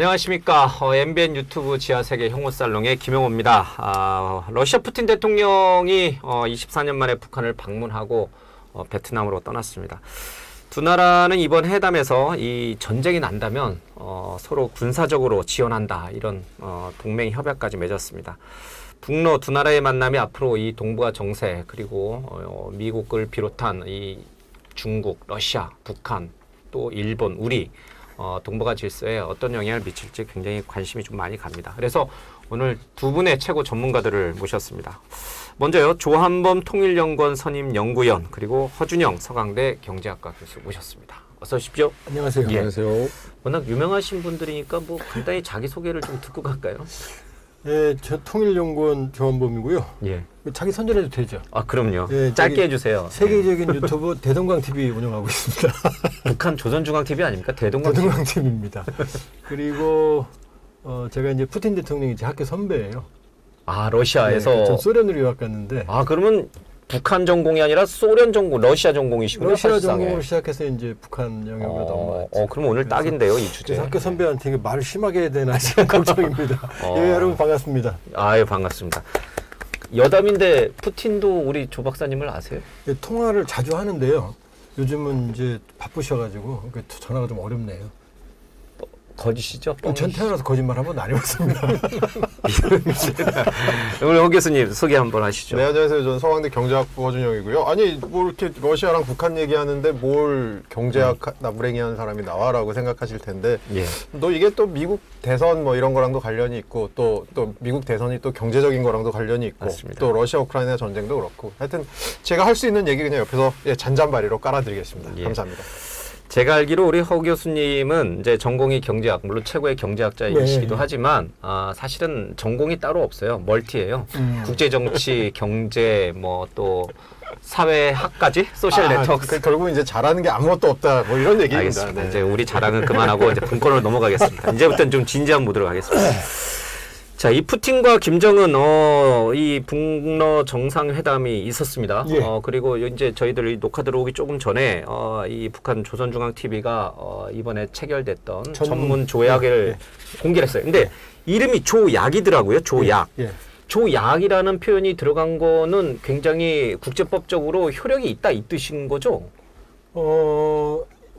안녕하십니까. MBN 유튜브 지하세계 혐오살롱의 김영호입니다. 러시아 푸틴 대통령이 24년 만에 북한을 방문하고 베트남으로 떠났습니다. 두 나라는 이번 회담에서 이 전쟁이 난다면 서로 군사적으로 지원한다, 이런 동맹 협약까지 맺었습니다. 북러 두 나라의 만남이 앞으로 이 동북아 정세, 그리고 미국을 비롯한 이 중국, 러시아, 북한, 또 일본, 우리 동북아 질서에 어떤 영향을 미칠지 굉장히 관심이 좀 많이 갑니다. 그래서 오늘 두 분의 최고 전문가들을 모셨습니다. 먼저요, 조한범 통일연구원 선임 연구위원, 그리고 허준영 서강대 경제학과 교수 모셨습니다. 어서 오십시오. 안녕하세요. 예. 안녕하세요. 워낙 유명하신 분들이니까 뭐 간단히 자기소개를 좀 듣고 갈까요? 예, 저 통일연구원 조한범이고요. 예. 자기 선전해도 되죠? 아, 그럼요. 예, 짧게 해주세요. 세계적인 유튜브 대동강TV 운영하고 있습니다. 북한 조선중앙TV 아닙니까? 대동강. 대동강TV입니다. 그리고 제가 이제 푸틴 대통령이 제 학교 선배예요. 아, 러시아에서. 네, 전 소련으로 유학 갔는데. 아, 그러면 북한 전공이 아니라 소련 전공, 러시아 전공이시군요. 러시아 사실상에. 전공으로 시작해서 이제 북한 영역으로 넘어왔죠. 그럼 오늘 그래서- 딱인데요, 이 주제. 그래서 학교 선배한테 이게 말을 심하게 해야 되나 지금 걱정입니다. 예, 여러분 반갑습니다. 아유, 반갑습니다. 여담인데 푸틴도 우리 조 박사님을 아세요? 예, 통화를 자주 하는데요. 요즘은 이제 바쁘셔가지고 전화가 좀 어렵네요. 거짓이죠? 전 태어나서 거짓말 한 번도 안 해봤습니다. 우리 홍 교수님 소개 한번 하시죠. 네, 안녕하세요. 저는 서강대 경제학부 허준영이고요. 아니, 뭐 이렇게 러시아랑 북한 얘기하는데 뭘 경제학 나부랭이 하는 사람이 나와라고 생각하실 텐데, 예. 또 이게 또 미국 대선 뭐 이런 거랑도 관련이 있고, 또 미국 대선이 또 경제적인 거랑도 관련이 있고, 맞습니다. 또 러시아 우크라이나 전쟁도 그렇고, 하여튼 제가 할 수 있는 얘기 그냥 옆에서 잔잔바리로 깔아드리겠습니다. 예. 감사합니다. 제가 알기로 우리 허 교수님은 이제 전공이 경제학, 물론 최고의 경제학자이시기도 네. 하지만 사실은 전공이 따로 없어요. 멀티예요. 국제정치, 경제, 뭐 또 사회학까지, 소셜 네트워크. 결국 이제 잘하는 게 아무것도 없다, 뭐 이런 얘기입니다. 알겠습니다. 네. 이제 우리 자랑은 그만하고 이제 본권으로 넘어가겠습니다. 이제부터는 좀 진지한 모드로 가겠습니다. 자, 이 푸틴과 김정은 이 북러 정상회담이 있었습니다. 예. 그리고 이제 저희들 이 녹화 들어오기 조금 전에 이 북한 조선중앙TV가 이번에 체결됐던 전문 조약을 공개를 했어요. 근데 이름이 조약이더라고요. 조약. 예. 조약이라는 표현이 들어간 거는 굉장히 국제법적으로 효력이 있다, 이 뜻인 거죠?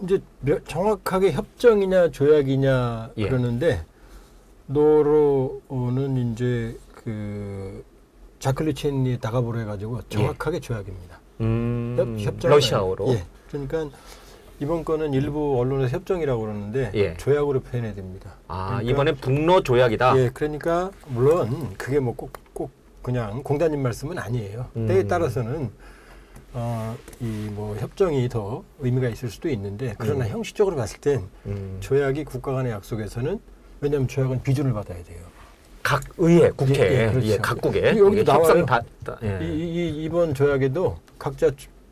이제 정확하게 협정이냐 조약이냐 예. 그러는데 노로는 이제 그 자클리친이 다가보로 해가지고 정확하게 조약입니다. 협정 러시아어로. 예. 그러니까 이번 거는 일부 언론에서 협정이라고 그러는데 예. 조약으로 표현해야 됩니다. 아, 그러니까 이번엔 북러 조약이다. 예, 그러니까 물론 그게 뭐 꼭 그냥 공자님 말씀은 아니에요. 때에 따라서는 이 뭐 협정이 더 의미가 있을 수도 있는데 그러나 형식적으로 봤을 땐 조약이 국가 간의 약속에서는, 왜냐하면 조약은 비준을 받아야 돼요. 각 의회, 국회, 예, 그렇죠. 각국에 여기도 이게 나와요. 협상 받다. 예. 이번 조약에도 각자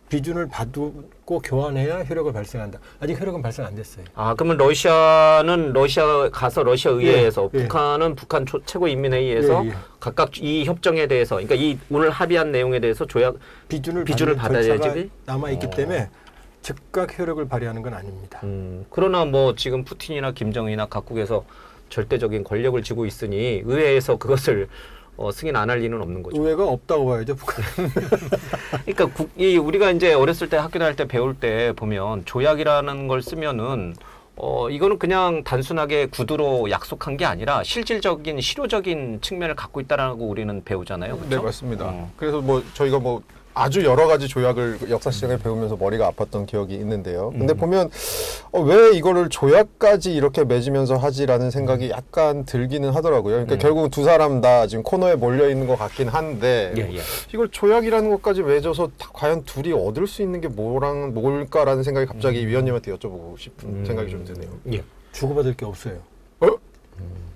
비준을 받고 교환해야 효력을 발생한다. 아직 효력은 발생 안 됐어요. 아, 그러면 러시아는 러시아 가서 러시아 의회에서, 예. 북한은 북한 최고인민회의에서 예. 각각 이 협정에 대해서, 그러니까 이 오늘 합의한 내용에 대해서 조약 비준을 받아야지. 절차가 남아 있기 때문에 즉각 효력을 발휘하는 건 아닙니다. 그러나 뭐 지금 푸틴이나 김정은이나 각국에서 절대적인 권력을 쥐고 있으니 의회에서 그것을 승인 안 할 리는 없는 거죠. 의회가 없다고 봐야죠, 북한. 그러니까 우리가 이제 어렸을 때 학교 다닐 때 배울 때 보면 조약이라는 걸 쓰면은 이거는 그냥 단순하게 구두로 약속한 게 아니라 실질적인 실효적인 측면을 갖고 있다라고 우리는 배우잖아요. 그렇죠? 네, 맞습니다. 그래서 뭐 저희가 뭐 아주 여러 가지 조약을 역사 시장에 배우면서 머리가 아팠던 기억이 있는데요. 근데 보면 왜 이거를 조약까지 이렇게 맺으면서 하지라는 생각이 약간 들기는 하더라고요. 그러니까 결국은 두 사람 다 지금 코너에 몰려 있는 것 같긴 한데 예, 예. 이걸 조약이라는 것까지 맺어서 과연 둘이 얻을 수 있는 게 뭘까라는 생각이 갑자기 위원님한테 여쭤보고 싶은 생각이 좀 드네요. 예. 주고받을 게 없어요.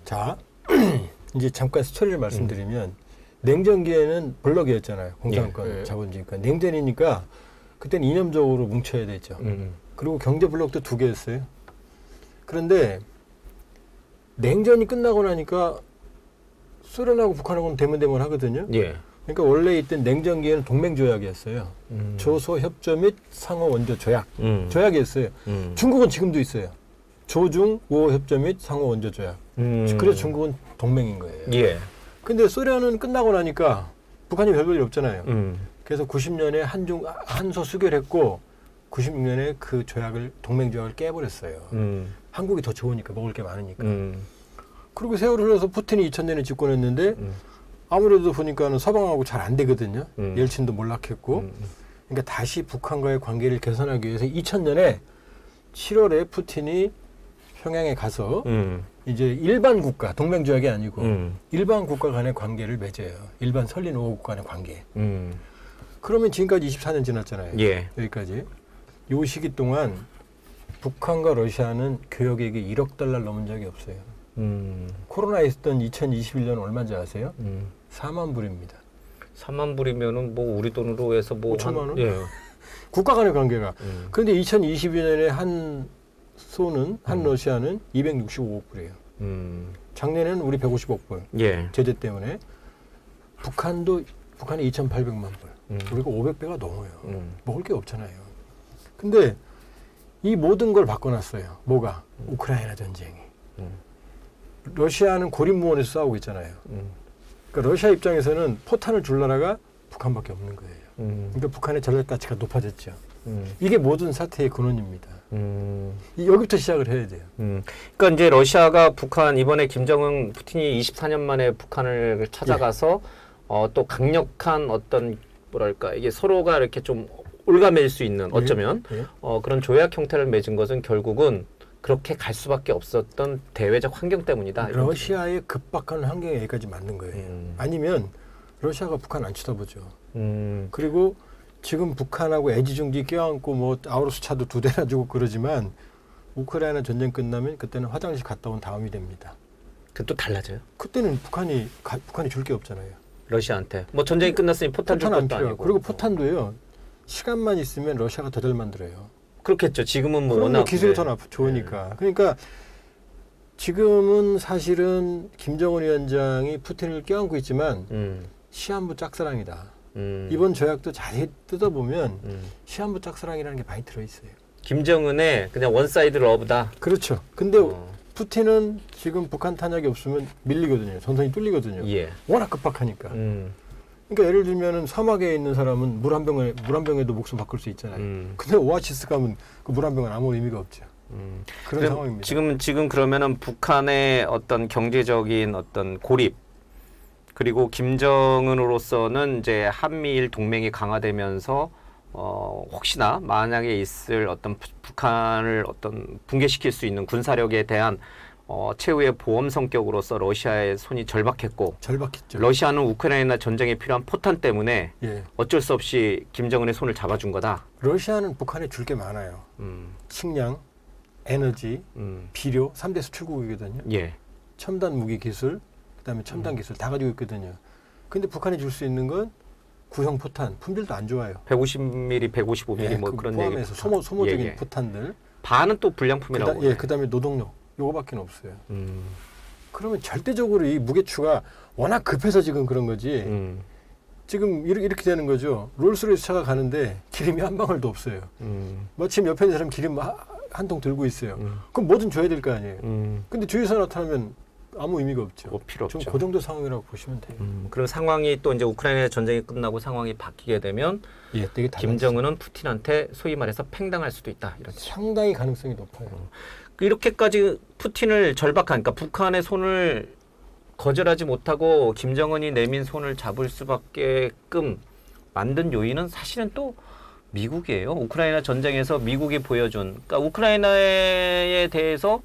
자, 이제 잠깐 스토리를 말씀드리면 냉전기에는 블럭이었잖아요. 공산권, 예. 자본주의권. 냉전이니까 그때는 이념적으로 뭉쳐야 됐죠. 그리고 경제 블럭도 2개였어요. 그런데 냉전이 끝나고 나니까 소련하고 북한하고는 대면대면 하거든요. 예. 그러니까 원래 있던 냉전기에는 동맹조약이었어요. 조소협조 및 상호원조 조약. 조약이었어요. 중국은 지금도 있어요. 조중 우호협조 및 상호원조 조약. 그래서 중국은 동맹인 거예요. 예. 근데 소련은 끝나고 나니까 북한이 별볼일 없잖아요. 그래서 90년에 한소 수결했고 96년에 그 조약을 동맹 조약을 깨버렸어요. 한국이 더 좋으니까 먹을 게 많으니까. 그리고 세월을 흘러서 푸틴이 2000년에 집권했는데 아무래도 보니까는 서방하고 잘 안 되거든요. 옐친도 몰락했고. 그러니까 다시 북한과의 관계를 개선하기 위해서 2000년에 7월에 푸틴이 평양에 가서 이제 일반 국가, 동맹 조약이 아니고 일반 국가 간의 관계를 맺어요. 일반 설린 5국 간의 관계. 그러면 지금까지 24년 지났잖아요. 예. 여기까지. 요 시기 동안 북한과 러시아는 교역액이 1억 달러 넘은 적이 없어요. 코로나 있었던 2021년 얼마인지 아세요? 4만 불입니다. 3만 불이면은 뭐 우리 돈으로 해서 뭐 5천만 원? 예. 국가 간의 관계가. 그런데 2022년에 한 러시아는 265억 불이에요. 작년에는 우리 150억 불. 예. 제재 때문에. 북한이 2,800만 불. 우리가 500배가 넘어요. 먹을 게 없잖아요. 근데 이 모든 걸 바꿔놨어요. 뭐가? 우크라이나 전쟁이. 러시아는 고립무원에서 싸우고 있잖아요. 그러니까 러시아 입장에서는 포탄을 줄 나라가 북한밖에 없는 거예요. 그러니까 북한의 전략 가치가 높아졌죠. 이게 모든 사태의 근원입니다. 여기부터 시작을 해야 돼요. 그러니까 이제 러시아가 북한 이번에 김정은 푸틴이 24년 만에 북한을 찾아가서 또 강력한 어떤 뭐랄까 이게 서로가 이렇게 좀 올가맬 수 있는 어쩌면 그런 조약 형태를 맺은 것은 결국은 그렇게 갈 수밖에 없었던 대외적 환경 때문이다. 러시아의 급박한 환경에 여기까지 맞는 거예요. 아니면 러시아가 북한 안 쳐다보죠. 그리고 지금 북한하고 애지중지 껴안고 뭐 아우로스 차도 2대나 주고 그러지만 우크라이나 전쟁 끝나면 그때는 화장실 갔다 온 다음이 됩니다. 그 또 달라져요? 그때는 북한이 줄 게 없잖아요. 러시아한테. 뭐 전쟁이 끝났으니 포탄 줄 것도 아니고. 그리고 포탄도요. 시간만 있으면 러시아가 더 잘 만들어요. 그렇겠죠. 지금은 뭐 워낙 워낙 기술이 더 좋으니까. 그러니까 지금은 사실은 김정은 위원장이 푸틴을 껴안고 있지만 시한부 짝사랑이다. 이번 조약도 자세히 뜯어보면 시한부 짝사랑이라는 게 많이 들어있어요. 김정은의 그냥 원사이드 러브다. 그렇죠. 근데 푸틴은 지금 북한 탄약이 없으면 밀리거든요. 전선이 뚫리거든요. 예. 워낙 급박하니까. 그러니까 예를 들면은 사막에 있는 사람은 물 한 병에도 목숨 바꿀 수 있잖아요. 근데 오아시스 가면 그 물 한 병은 아무 의미가 없죠. 그런 상황입니다. 지금 그러면은 북한의 어떤 경제적인 어떤 고립 그리고 김정은으로서는 이제 한미일 동맹이 강화되면서 혹시나 만약에 있을 어떤 북한을 어떤 붕괴시킬 수 있는 군사력에 대한 최후의 보험 성격으로서 러시아의 손이 절박했고 절박했죠. 러시아는 우크라이나 전쟁에 필요한 포탄 때문에 예. 어쩔 수 없이 김정은의 손을 잡아준 거다. 러시아는 북한에 줄 게 많아요. 식량, 에너지, 비료 3대 수출국이거든요. 예. 첨단 무기 기술, 그다음에 첨단 기술 다 가지고 있거든요. 근데 북한이 줄 수 있는 건 구형 포탄, 품질도 안 좋아요. 150mm, 155mm 뭐 그런 얘기. 포함해서 소모적인 포탄들. 반은 또 불량품이라고. 그다음에 노동력. 요거밖에 없어요. 그러면 절대적으로 이 무게추가 워낙 급해서 지금 그런 거지. 지금 이렇게 되는 거죠. 롤스로이스 차가 가는데 기름이 한 방울도 없어요. 마침 옆에 있는 사람 기름 한 통 들고 있어요. 그럼 뭐든 줘야 될 거 아니에요. 근데 주유소 나타나면 아무 의미가 없죠. 필요 없죠. 좀 그 정도 상황이라고 보시면 돼요. 그럼 상황이 또 이제 우크라이나 전쟁이 끝나고 상황이 바뀌게 되면 되게 김정은은 푸틴한테 소위 말해서 팽당할 수도 있다. 이런 상당히 가능성이 높아요. 이렇게까지 푸틴을 절박한, 그러니까 북한의 손을 거절하지 못하고 김정은이 내민 손을 잡을 수밖에끔 만든 요인은 사실은 또 미국이에요. 우크라이나 전쟁에서 미국이 보여준, 그러니까 우크라이나에 대해서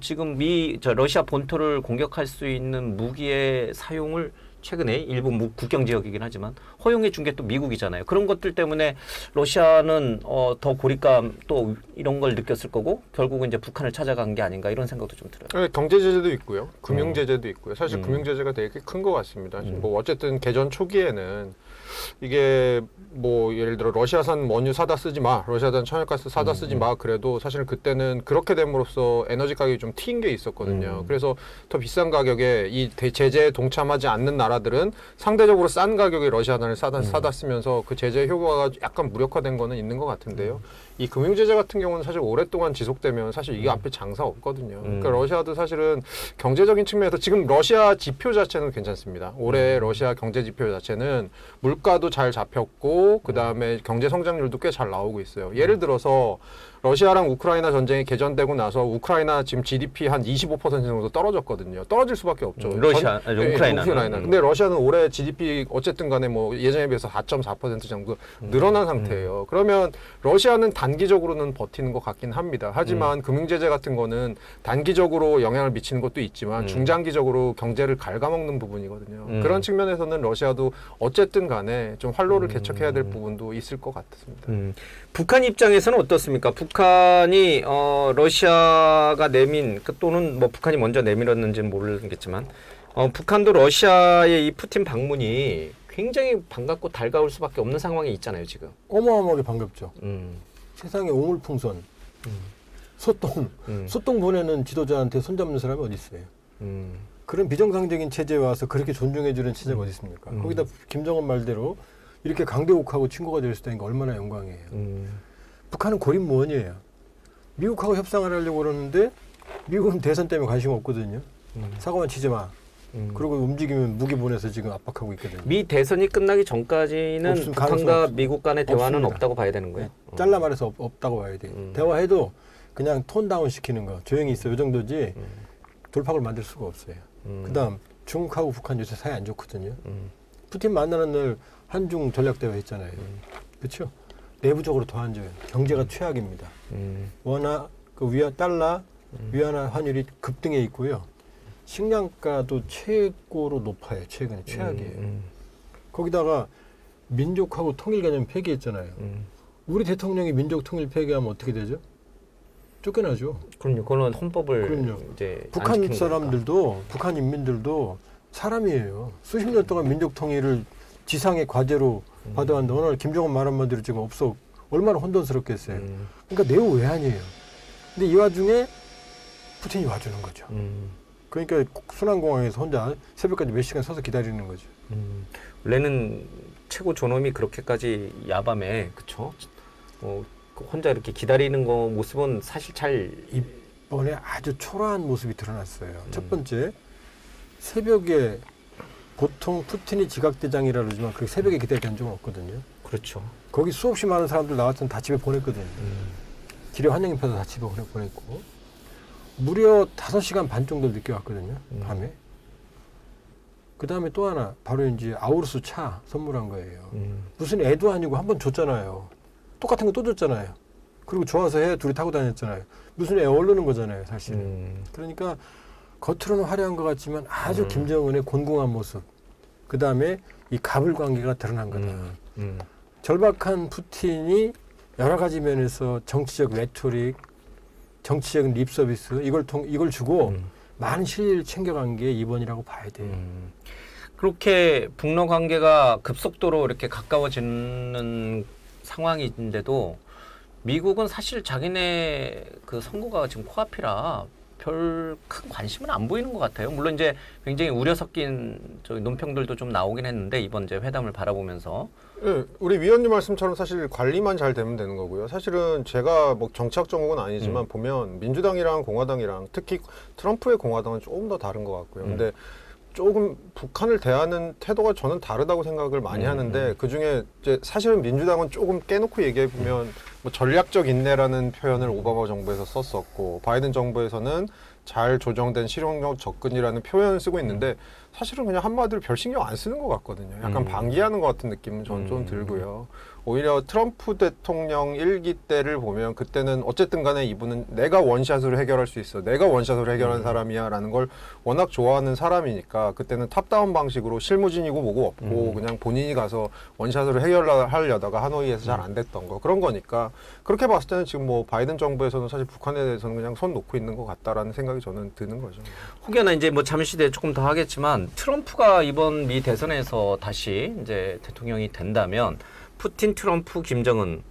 지금 러시아 본토를 공격할 수 있는 무기의 사용을 최근에 일부 국경 지역이긴 하지만 허용해 준 게 또 미국이잖아요. 그런 것들 때문에 러시아는 더 고립감 또 이런 걸 느꼈을 거고 결국은 이제 북한을 찾아간 게 아닌가 이런 생각도 좀 들어요. 경제 제재도 있고요, 금융 제재도 있고요. 사실 금융 제재가 되게 큰 것 같습니다. 뭐 어쨌든 개전 초기에는 이게 뭐 예를 들어 러시아산 원유 사다 쓰지 마, 러시아산 천연가스 사다 쓰지 마. 그래도 사실 그때는 그렇게 됨으로써 에너지 가격이 좀 튀긴 게 있었거든요. 그래서 더 비싼 가격에 이 제재에 동참하지 않는 나라들은 상대적으로 싼 가격에 러시아산을 사다 쓰면서 그 제재 효과가 약간 무력화된 거는 있는 것 같은데요. 이 금융 제재 같은 경우는 사실 오랫동안 지속되면 사실 이게 앞에 장사 없거든요. 그러니까 러시아도 사실은 경제적인 측면에서 지금 러시아 지표 자체는 괜찮습니다. 올해 러시아 경제 지표 자체는 물가도 잘 잡혔고 그 다음에 경제 성장률도 꽤 잘 나오고 있어요. 예를 들어서 러시아랑 우크라이나 전쟁이 개전되고 나서 우크라이나 지금 GDP 한 25% 정도 떨어졌거든요. 떨어질 수밖에 없죠. 우크라이나. 근데 러시아는 올해 GDP 어쨌든 간에 뭐 예전에 비해서 4.4% 정도 늘어난 상태예요. 그러면 러시아는 단기적으로는 버티는 것 같긴 합니다. 하지만 금융제재 같은 거는 단기적으로 영향을 미치는 것도 있지만 중장기적으로 경제를 갉아먹는 부분이거든요. 그런 측면에서는 러시아도 어쨌든 간에 좀 활로를 개척해야 될 부분도 있을 것 같습니다. 북한 입장에서는 어떻습니까? 북한이 러시아가 내민 또는 뭐 북한이 먼저 내밀었는지는 모르겠지만 북한도 러시아의 이 푸틴 방문이 굉장히 반갑고 달가울 수밖에 없는 상황이 있잖아요, 지금. 어마어마하게 반갑죠. 세상에 오물풍선, 소똥 보내는 지도자한테 손잡는 사람이 어디 있어요? 그런 비정상적인 체제에 와서 그렇게 존중해주는 체제가 어디 있습니까? 거기다 김정은 말대로 이렇게 강대국하고 친구가 될 수 있다는 게 얼마나 영광이에요. 북한은 고립무원이에요. 미국하고 협상을 하려고 그러는데 미국은 대선 때문에 관심 없거든요. 사고만 치지 마. 그리고 움직이면 무기 보내서 지금 압박하고 있거든요. 미 대선이 끝나기 전까지는 북한과 미국 간의 대화는 없습니다. 없다고 봐야 되는 거예요? 네, 잘라 말해서 없다고 봐야 돼요. 대화해도 그냥 톤 다운 시키는 거, 조용히 있어 이 정도지 돌파구를 만들 수가 없어요. 그다음 중국하고 북한 요새 사이 안 좋거든요. 푸틴 만나는 날 한중 전략대화 했잖아요. 그렇죠? 내부적으로 더 안 좋아요. 경제가 최악입니다. 워낙 달러 위안화 환율이 급등해 있고요. 식량가도 최고로 높아요. 최근에 최악이에요. 거기다가 민족하고 통일 개념 폐기했잖아요. 우리 대통령이 민족 통일 폐기하면 어떻게 되죠? 쫓겨나죠. 그럼요. 그건 헌법을 이제 북한 사람들도 북한 인민들도 사람이에요. 수십 년 동안 민족 통일을 지상의 과제로 받아왔는데 오늘 김정은 말 한마디로 지금 없어. 얼마나 혼돈스럽겠어요. 그러니까 내우 외환이에요. 근데 이 와중에 푸틴이 와주는 거죠. 그러니까 순환공항에서 혼자 새벽까지 몇 시간 서서 기다리는 거죠. 원래는 최고 존엄이 그렇게까지 야밤에 그쵸? 혼자 이렇게 기다리는 거 모습은 사실 잘 이번에 아주 초라한 모습이 드러났어요. 첫 번째 새벽에 보통 푸틴이 지각대장이라 그러지만 그 새벽에 기다렸다는 적은 없거든요. 그렇죠. 거기 수없이 많은 사람들 나왔던 다 집에 보냈거든요. 길에 환영인 펴서 다 집에 보냈고 무려 5시간 반 정도 늦게 왔거든요. 밤에. 그 다음에 또 하나 바로 이제 아우르스 차 선물한 거예요. 무슨 애도 아니고 한 번 줬잖아요. 똑같은 거 또 줬잖아요. 그리고 좋아서 해 둘이 타고 다녔잖아요. 무슨 애 얼르는 거잖아요, 사실은. 그러니까 겉으로는 화려한 것 같지만 아주 김정은의 곤궁한 모습. 그 다음에 이 가불관계가 드러난 거다. 절박한 푸틴이 여러 가지 면에서 정치적 레토릭, 정치적 립서비스 이걸 주고 많은 실리를 챙겨간 게 이번이라고 봐야 돼요. 그렇게 북러 관계가 급속도로 이렇게 가까워지는 상황인데도 미국은 사실 자기네 그 선거가 지금 코앞이라 별 큰 관심은 안 보이는 것 같아요. 물론 이제 굉장히 우려 섞인 논평들도 좀 나오긴 했는데 이번 이제 회담을 바라보면서. 네, 우리 위원님 말씀처럼 사실 관리만 잘 되면 되는 거고요. 사실은 제가 뭐 정치학 전공은 아니지만 보면 민주당이랑 공화당이랑 특히 트럼프의 공화당은 조금 더 다른 것 같고요. 근데 조금 북한을 대하는 태도가 저는 다르다고 생각을 많이 하는데 그중에 이제 사실은 민주당은 조금 깨놓고 얘기해 보면 뭐 전략적 인내라는 표현을 오바마 정부에서 썼었고 바이든 정부에서는 잘 조정된 실용적 접근이라는 표현을 쓰고 있는데 사실은 그냥 한마디로 별 신경 안 쓰는 것 같거든요. 약간 방기하는 것 같은 느낌은 저는 좀 들고요. 오히려 트럼프 대통령 1기 때를 보면 그때는 어쨌든 간에 이분은 내가 원샷으로 해결할 수 있어. 내가 원샷으로 해결한 사람이야 라는 걸 워낙 좋아하는 사람이니까 그때는 탑다운 방식으로 실무진이고 뭐고 없고 그냥 본인이 가서 원샷으로 해결하려다가 하노이에서 잘 안 됐던 거 그런 거니까 그렇게 봤을 때는 지금 뭐 바이든 정부에서는 사실 북한에 대해서는 그냥 손 놓고 있는 것 같다라는 생각이 생각이 저는 드는 거죠. 혹여나 이제 뭐 잠시 뒤에 조금 더 하겠지만 트럼프가 이번 미 대선에서 다시 이제 대통령이 된다면 푸틴, 트럼프, 김정은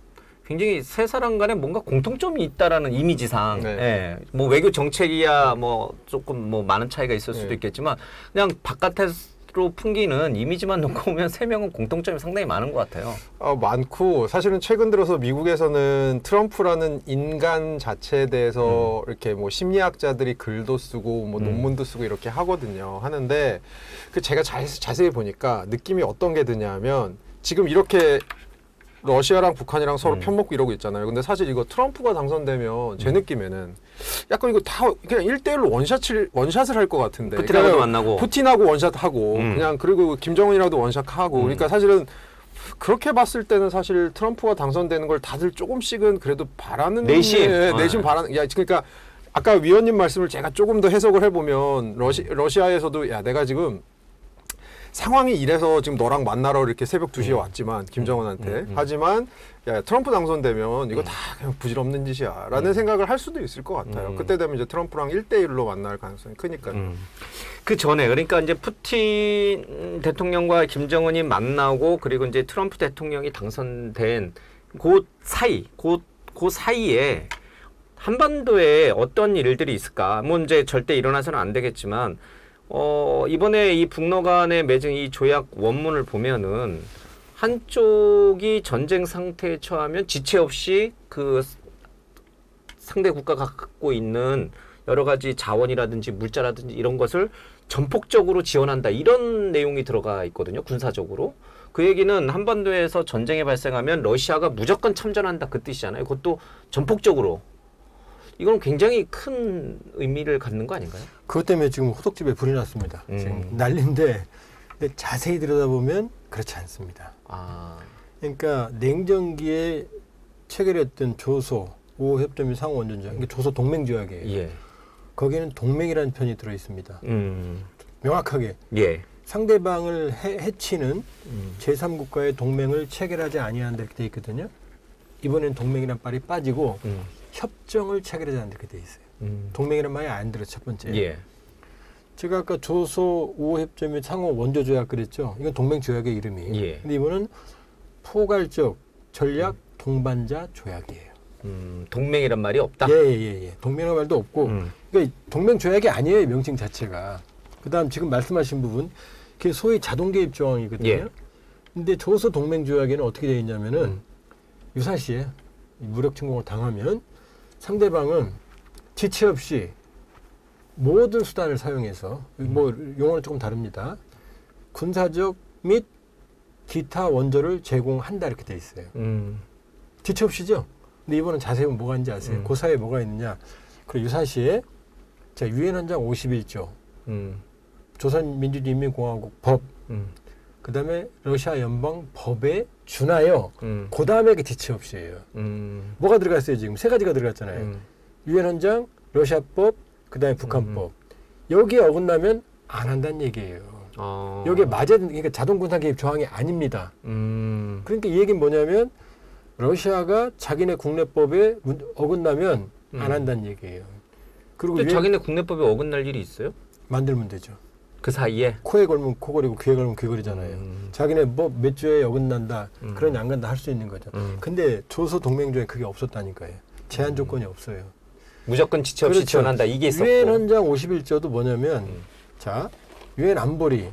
굉장히 세 사람 간에 뭔가 공통점이 있다라는 이미지상, 네. 예, 뭐 외교 정책이야 뭐 조금 뭐 많은 차이가 있을 수도 네. 있겠지만 그냥 바깥으로 풍기는 이미지만 놓고 보면 세 명은 공통점이 상당히 많은 것 같아요. 많고 사실은 최근 들어서 미국에서는 트럼프라는 인간 자체에 대해서 이렇게 뭐 심리학자들이 글도 쓰고 뭐 논문도 쓰고 이렇게 하거든요. 하는데 그 제가 자세히 보니까 느낌이 어떤 게 드냐면 지금 이렇게 러시아랑 북한이랑 서로 편먹고 이러고 있잖아요. 근데 사실 이거 트럼프가 당선되면 제 느낌에는 약간 이거 다 그냥 1대1로 원샷을 할 것 같은데. 푸틴하고도 만나고. 푸틴하고 원샷하고 그냥 그리고 김정은이라도 원샷하고 그러니까 사실은 그렇게 봤을 때는 사실 트럼프가 당선되는 걸 다들 조금씩은 그래도 바라는 내심. 내심 바라는 야 그러니까 아까 위원님 말씀을 제가 조금 더 해석을 해보면 러시아에서도 야 내가 지금 상황이 이래서 지금 너랑 만나러 이렇게 새벽 2시에 왔지만 김정은한테 하지만 야 트럼프 당선되면 이거 다 그냥 부질없는 짓이야 라는 생각을 할 수도 있을 것 같아요. 그때 되면 이제 트럼프랑 1대1로 만날 가능성이 크니까요. 그 전에 그러니까 이제 푸틴 대통령과 김정은이 만나고 그리고 이제 트럼프 대통령이 당선된 그 사이에 한반도에 어떤 일들이 있을까? 뭐 이제 절대 일어나서는 안 되겠지만 이번에 이 북러 간에 맺은 이 조약 원문을 보면은 한쪽이 전쟁 상태에 처하면 지체 없이 그 상대 국가가 갖고 있는 여러 가지 자원이라든지 물자라든지 이런 것을 전폭적으로 지원한다. 이런 내용이 들어가 있거든요. 군사적으로. 그 얘기는 한반도에서 전쟁이 발생하면 러시아가 무조건 참전한다. 그 뜻이잖아요. 그것도 전폭적으로. 이건 굉장히 큰 의미를 갖는 거 아닌가요? 그것 때문에 지금 호떡집에 불이 났습니다. 지금 난리인데 근데 자세히 들여다보면 그렇지 않습니다. 아, 그러니까 냉전기에 체결했던 조소 5호 협정이 상호 원전조약, 이게 조소 동맹조약이에요. 예. 거기에는 동맹이라는 편이 들어 있습니다. 명확하게 예. 상대방을 해치는 제3국가의 동맹을 체결하지 아니한다 이렇게 돼 있거든요. 이번엔 동맹이란 말이 빠지고 협정을 체결하지 않는다 이렇게 돼 있어요. 동맹이란 말이 안 들어 첫 번째. 예. 제가 아까 조소 5호 협정 및 상호 원조 조약 그랬죠. 이건 동맹 조약의 이름이. 예. 근데 이번은 포괄적 전략 동반자 조약이에요. 동맹이란 말이 없다. 예. 동맹이라는 말도 없고, 그러니까 동맹 조약이 아니에요 명칭 자체가. 그다음 지금 말씀하신 부분, 그게 소위 자동 개입 조항이거든요. 예. 근데 조소 동맹 조약에는 어떻게 되어 있냐면은 유사시에 무력 침공을 당하면 상대방은 지체 없이 모든 수단을 사용해서 뭐 용어는 조금 다릅니다. 군사적 및 기타 원조를 제공한다 이렇게 돼 있어요. 지체 없이죠. 근데 이번은 자세히 보면 뭐가 있는지 아세요? 그 사이에 뭐가 있느냐? 그 유사시에 자 유엔 헌장 51조, 조선민주주의인민공화국 법, 그다음에 러시아 연방 법에 준하여 그 다음에 그 지체 없이예요. 뭐가 들어갔어요 지금? 세 가지가 들어갔잖아요. 유엔 헌장, 러시아법, 그다음에 북한법. 여기에 어긋나면 안 한다는 얘기예요. 여기에 맞아, 그러니까 자동군사 개입 조항이 아닙니다. 그러니까 이 얘기는 뭐냐면 러시아가 자기네 국내법에 어긋나면 안 한다는 얘기예요. 그리고 근데 자기네 국내법에 어긋날 일이 있어요? 만들면 되죠. 그 사이에? 코에 걸면 코걸이고 귀에 걸면 귀걸이잖아요. 자기네 뭐 몇 주에 어긋난다, 그런 안 간다 할 수 있는 거죠. 근데 조소 동맹조에 그게 없었다니까요. 제한 조건이 없어요. 무조건 지체 없이 그렇죠. 지원한다. 이게 있었고. 유엔 헌장 51조도 뭐냐면 자 유엔 안보리가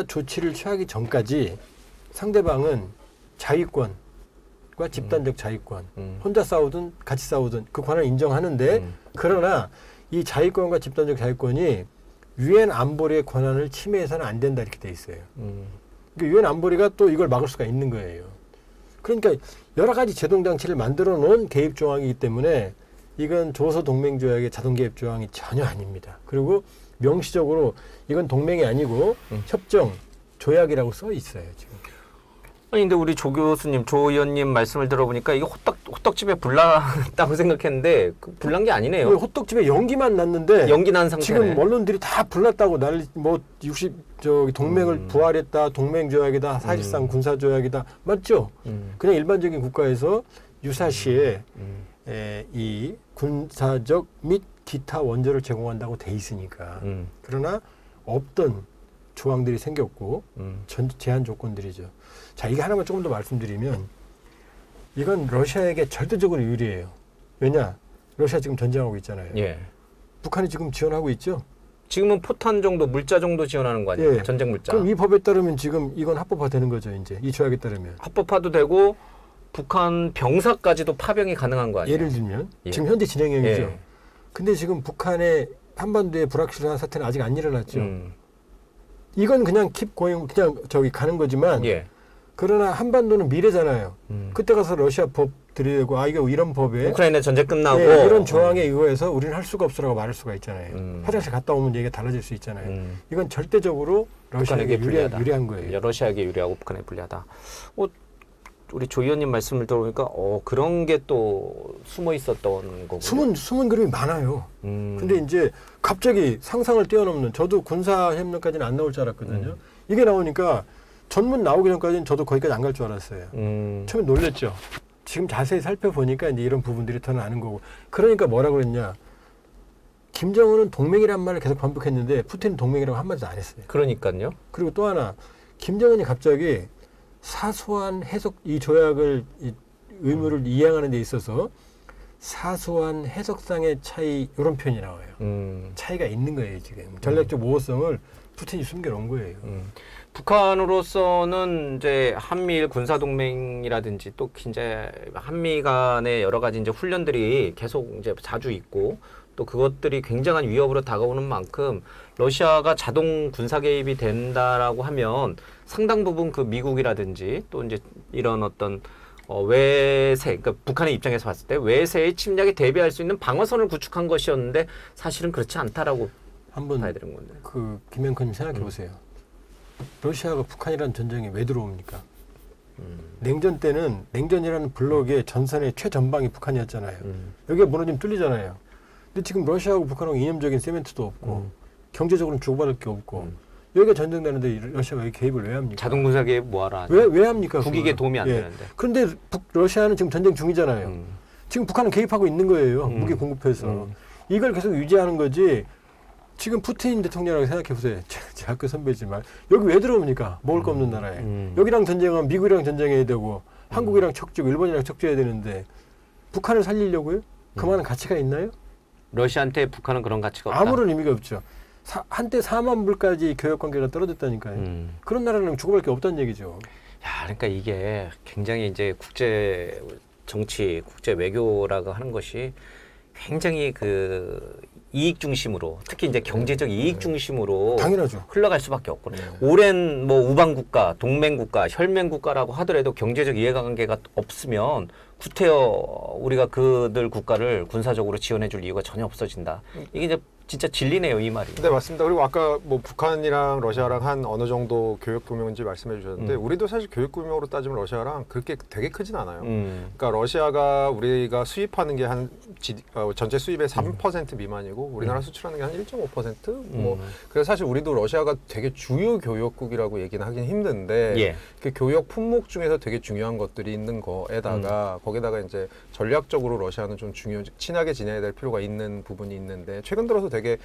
조치를 취하기 전까지 상대방은 자위권과 집단적 자위권, 혼자 싸우든 같이 싸우든 그 권한을 인정하는데 그러나 이 자위권과 집단적 자위권이 유엔 안보리의 권한을 침해해서는 안 된다 이렇게 돼 있어요. 그러니까 유엔 안보리가 또 이걸 막을 수가 있는 거예요. 그러니까 여러 가지 제동 장치를 만들어 놓은 개입 조항이기 때문에 이건 조소 동맹 조약의 자동 개입 조항이 전혀 아닙니다. 그리고 명시적으로 이건 동맹이 아니고 협정 조약이라고 써 있어요 지금. 아니 근데 우리 조 교수님, 조 의원님 말씀을 들어보니까 이게 호떡집에 불났다고 생각했는데 그 불난 게 아니네요. 호떡집에 연기만 났는데 연기 난 상태네. 지금 언론들이 다 불났다고 난리 뭐 60 동맹을 부활했다, 동맹 조약이다, 사실상 군사 조약이다 맞죠? 그냥 일반적인 국가에서 유사시에 이 군사적 및 기타 원조를 제공한다고 돼 있으니까. 그러나 없던 조항들이 생겼고 제한 조건들이죠. 자, 이게 하나만 조금 더 말씀드리면 이건 러시아에게 절대적으로 유리해요. 왜냐? 러시아 지금 전쟁하고 있잖아요. 예. 북한이 지금 지원하고 있죠. 지금은 포탄 정도, 물자 정도 지원하는 거 아니에요? 예. 전쟁 물자. 그럼 이 법에 따르면 지금 이건 합법화 되는 거죠. 이제 이 조약에 따르면. 합법화도 되고 북한 병사까지도 파병이 가능한 거 아니에요? 예를 들면 예. 지금 현재 진행형이죠. 예. 근데 지금 북한의 한반도의 불확실한 사태는 아직 안 일어났죠. 이건 그냥 킵 고잉 그냥 저기 가는 거지만 예. 그러나 한반도는 미래잖아요. 그때 가서 러시아 법 들이고 이거 이런 법에 우크라이나 전쟁 끝나고 예, 이런 조항에 의거해서 우리는 할 수가 없어라고 말할 수가 있잖아요. 화장실 갔다 오면 얘기가 달라질 수 있잖아요. 이건 절대적으로 러시아에게 불리하다. 유리한 거예요. 러시아에게 유리하고 북한에 불리하다. 우리 조 의원님 말씀을 들어보니까 그런 게 또 숨어 있었던 거고. 숨은 그림이 많아요. 근데 이제 갑자기 상상을 뛰어넘는 저도 군사협력까지는 안 나올 줄 알았거든요. 이게 나오니까 전문 나오기 전까지는 저도 거기까지 안 갈 줄 알았어요. 처음에 놀랬죠. 지금 자세히 살펴보니까 이제 이런 부분들이 더 나는 거고. 그러니까 뭐라고 그랬냐. 김정은은 동맹이란 말을 계속 반복했는데 푸틴은 동맹이라고 한마디도 안 했어요. 그러니까요. 그리고 또 하나 김정은이 갑자기 사소한 해석 이 조약을 의무를 이행하는 데 있어서 사소한 해석상의 차이 이런 표현이 나와요. 차이가 있는 거예요 지금. 전략적 모호성을 푸틴이 숨겨놓은 거예요. 북한으로서는 이제 한미일 군사 동맹이라든지 또 이제 한미 간의 여러 가지 이제 훈련들이 계속 이제 자주 있고 또 그것들이 굉장한 위협으로 다가오는 만큼 러시아가 자동 군사 개입이 된다라고 하면 상당 부분 그 미국이라든지 또 이제 이런 어떤 외세, 그러니까 북한의 입장에서 봤을 때 외세의 침략에 대비할 수 있는 방어선을 구축한 것이었는데 사실은 그렇지 않다라고 한번 봐야 되는 건데. 그 김영건님 생각해 보세요. 러시아가 북한이라는 전쟁에 왜 들어옵니까? 냉전 때는 냉전이라는 블록의 전선의 최전방이 북한이었잖아요. 여기가 무너지면 뚫리잖아요. 근데 지금 러시아하고 북한하고 이념적인 세멘트도 없고 경제적으로는 주고받을 게 없고 여기가 전쟁되는데 러시아가 개입을 왜 합니까? 자동 군사 개입 뭐하라. 왜 합니까? 국익에 그걸? 도움이 안 예. 되는데. 그런데 러시아는 지금 전쟁 중이잖아요. 지금 북한은 개입하고 있는 거예요. 무기 공급해서. 이걸 계속 유지하는 거지. 지금 푸틴 대통령이라고 생각해 보세요. 제 학교 선배지만 여기 왜 들어옵니까? 먹을 거 없는 나라에. 여기랑 전쟁하면 미국이랑 전쟁해야 되고 한국이랑 척지고 일본이랑 척지해야 되는데 북한을 살리려고요? 그만한 가치가 있나요? 러시아한테 북한은 그런 가치가 없다. 아무런 의미가 없죠. 한때 4만 불까지 교역 관계가 떨어졌다니까요. 그런 나라는 주고받을 게 없다는 얘기죠. 야, 그러니까 이게 굉장히 이제 국제 정치, 국제 외교라고 하는 것이 굉장히 그 이익 중심으로, 특히 이제 경제적 이익 중심으로 당연하죠. 흘러갈 수밖에 없거든요. 오랜 뭐 우방 국가, 동맹 국가, 혈맹 국가라고 하더라도 경제적 이해관계가 없으면 구태여 우리가 그들 국가를 군사적으로 지원해줄 이유가 전혀 없어진다. 이게 이제 진짜 진리네요, 이 말이. 네, 맞습니다. 그리고 아까 뭐 북한이랑 러시아랑 한 어느 정도 교역 규모인지 말씀해 주셨는데 우리도 사실 교역 규모로 따지면 러시아랑 그렇게 되게 크진 않아요. 그러니까 러시아가 우리가 수입하는 게 한 전체 수입의 3% 미만이고 우리나라 수출하는 게 한 1.5%? 뭐 그래서 사실 우리도 러시아가 되게 주요 교역국이라고 얘기는 하긴 힘든데 예. 그 교역 품목 중에서 되게 중요한 것들이 있는 거에다가 거기다가 이제 전략적으로 러시아는 좀 친하게 지내야 될 필요가 있는 부분이 있는데 최근 들어서 되게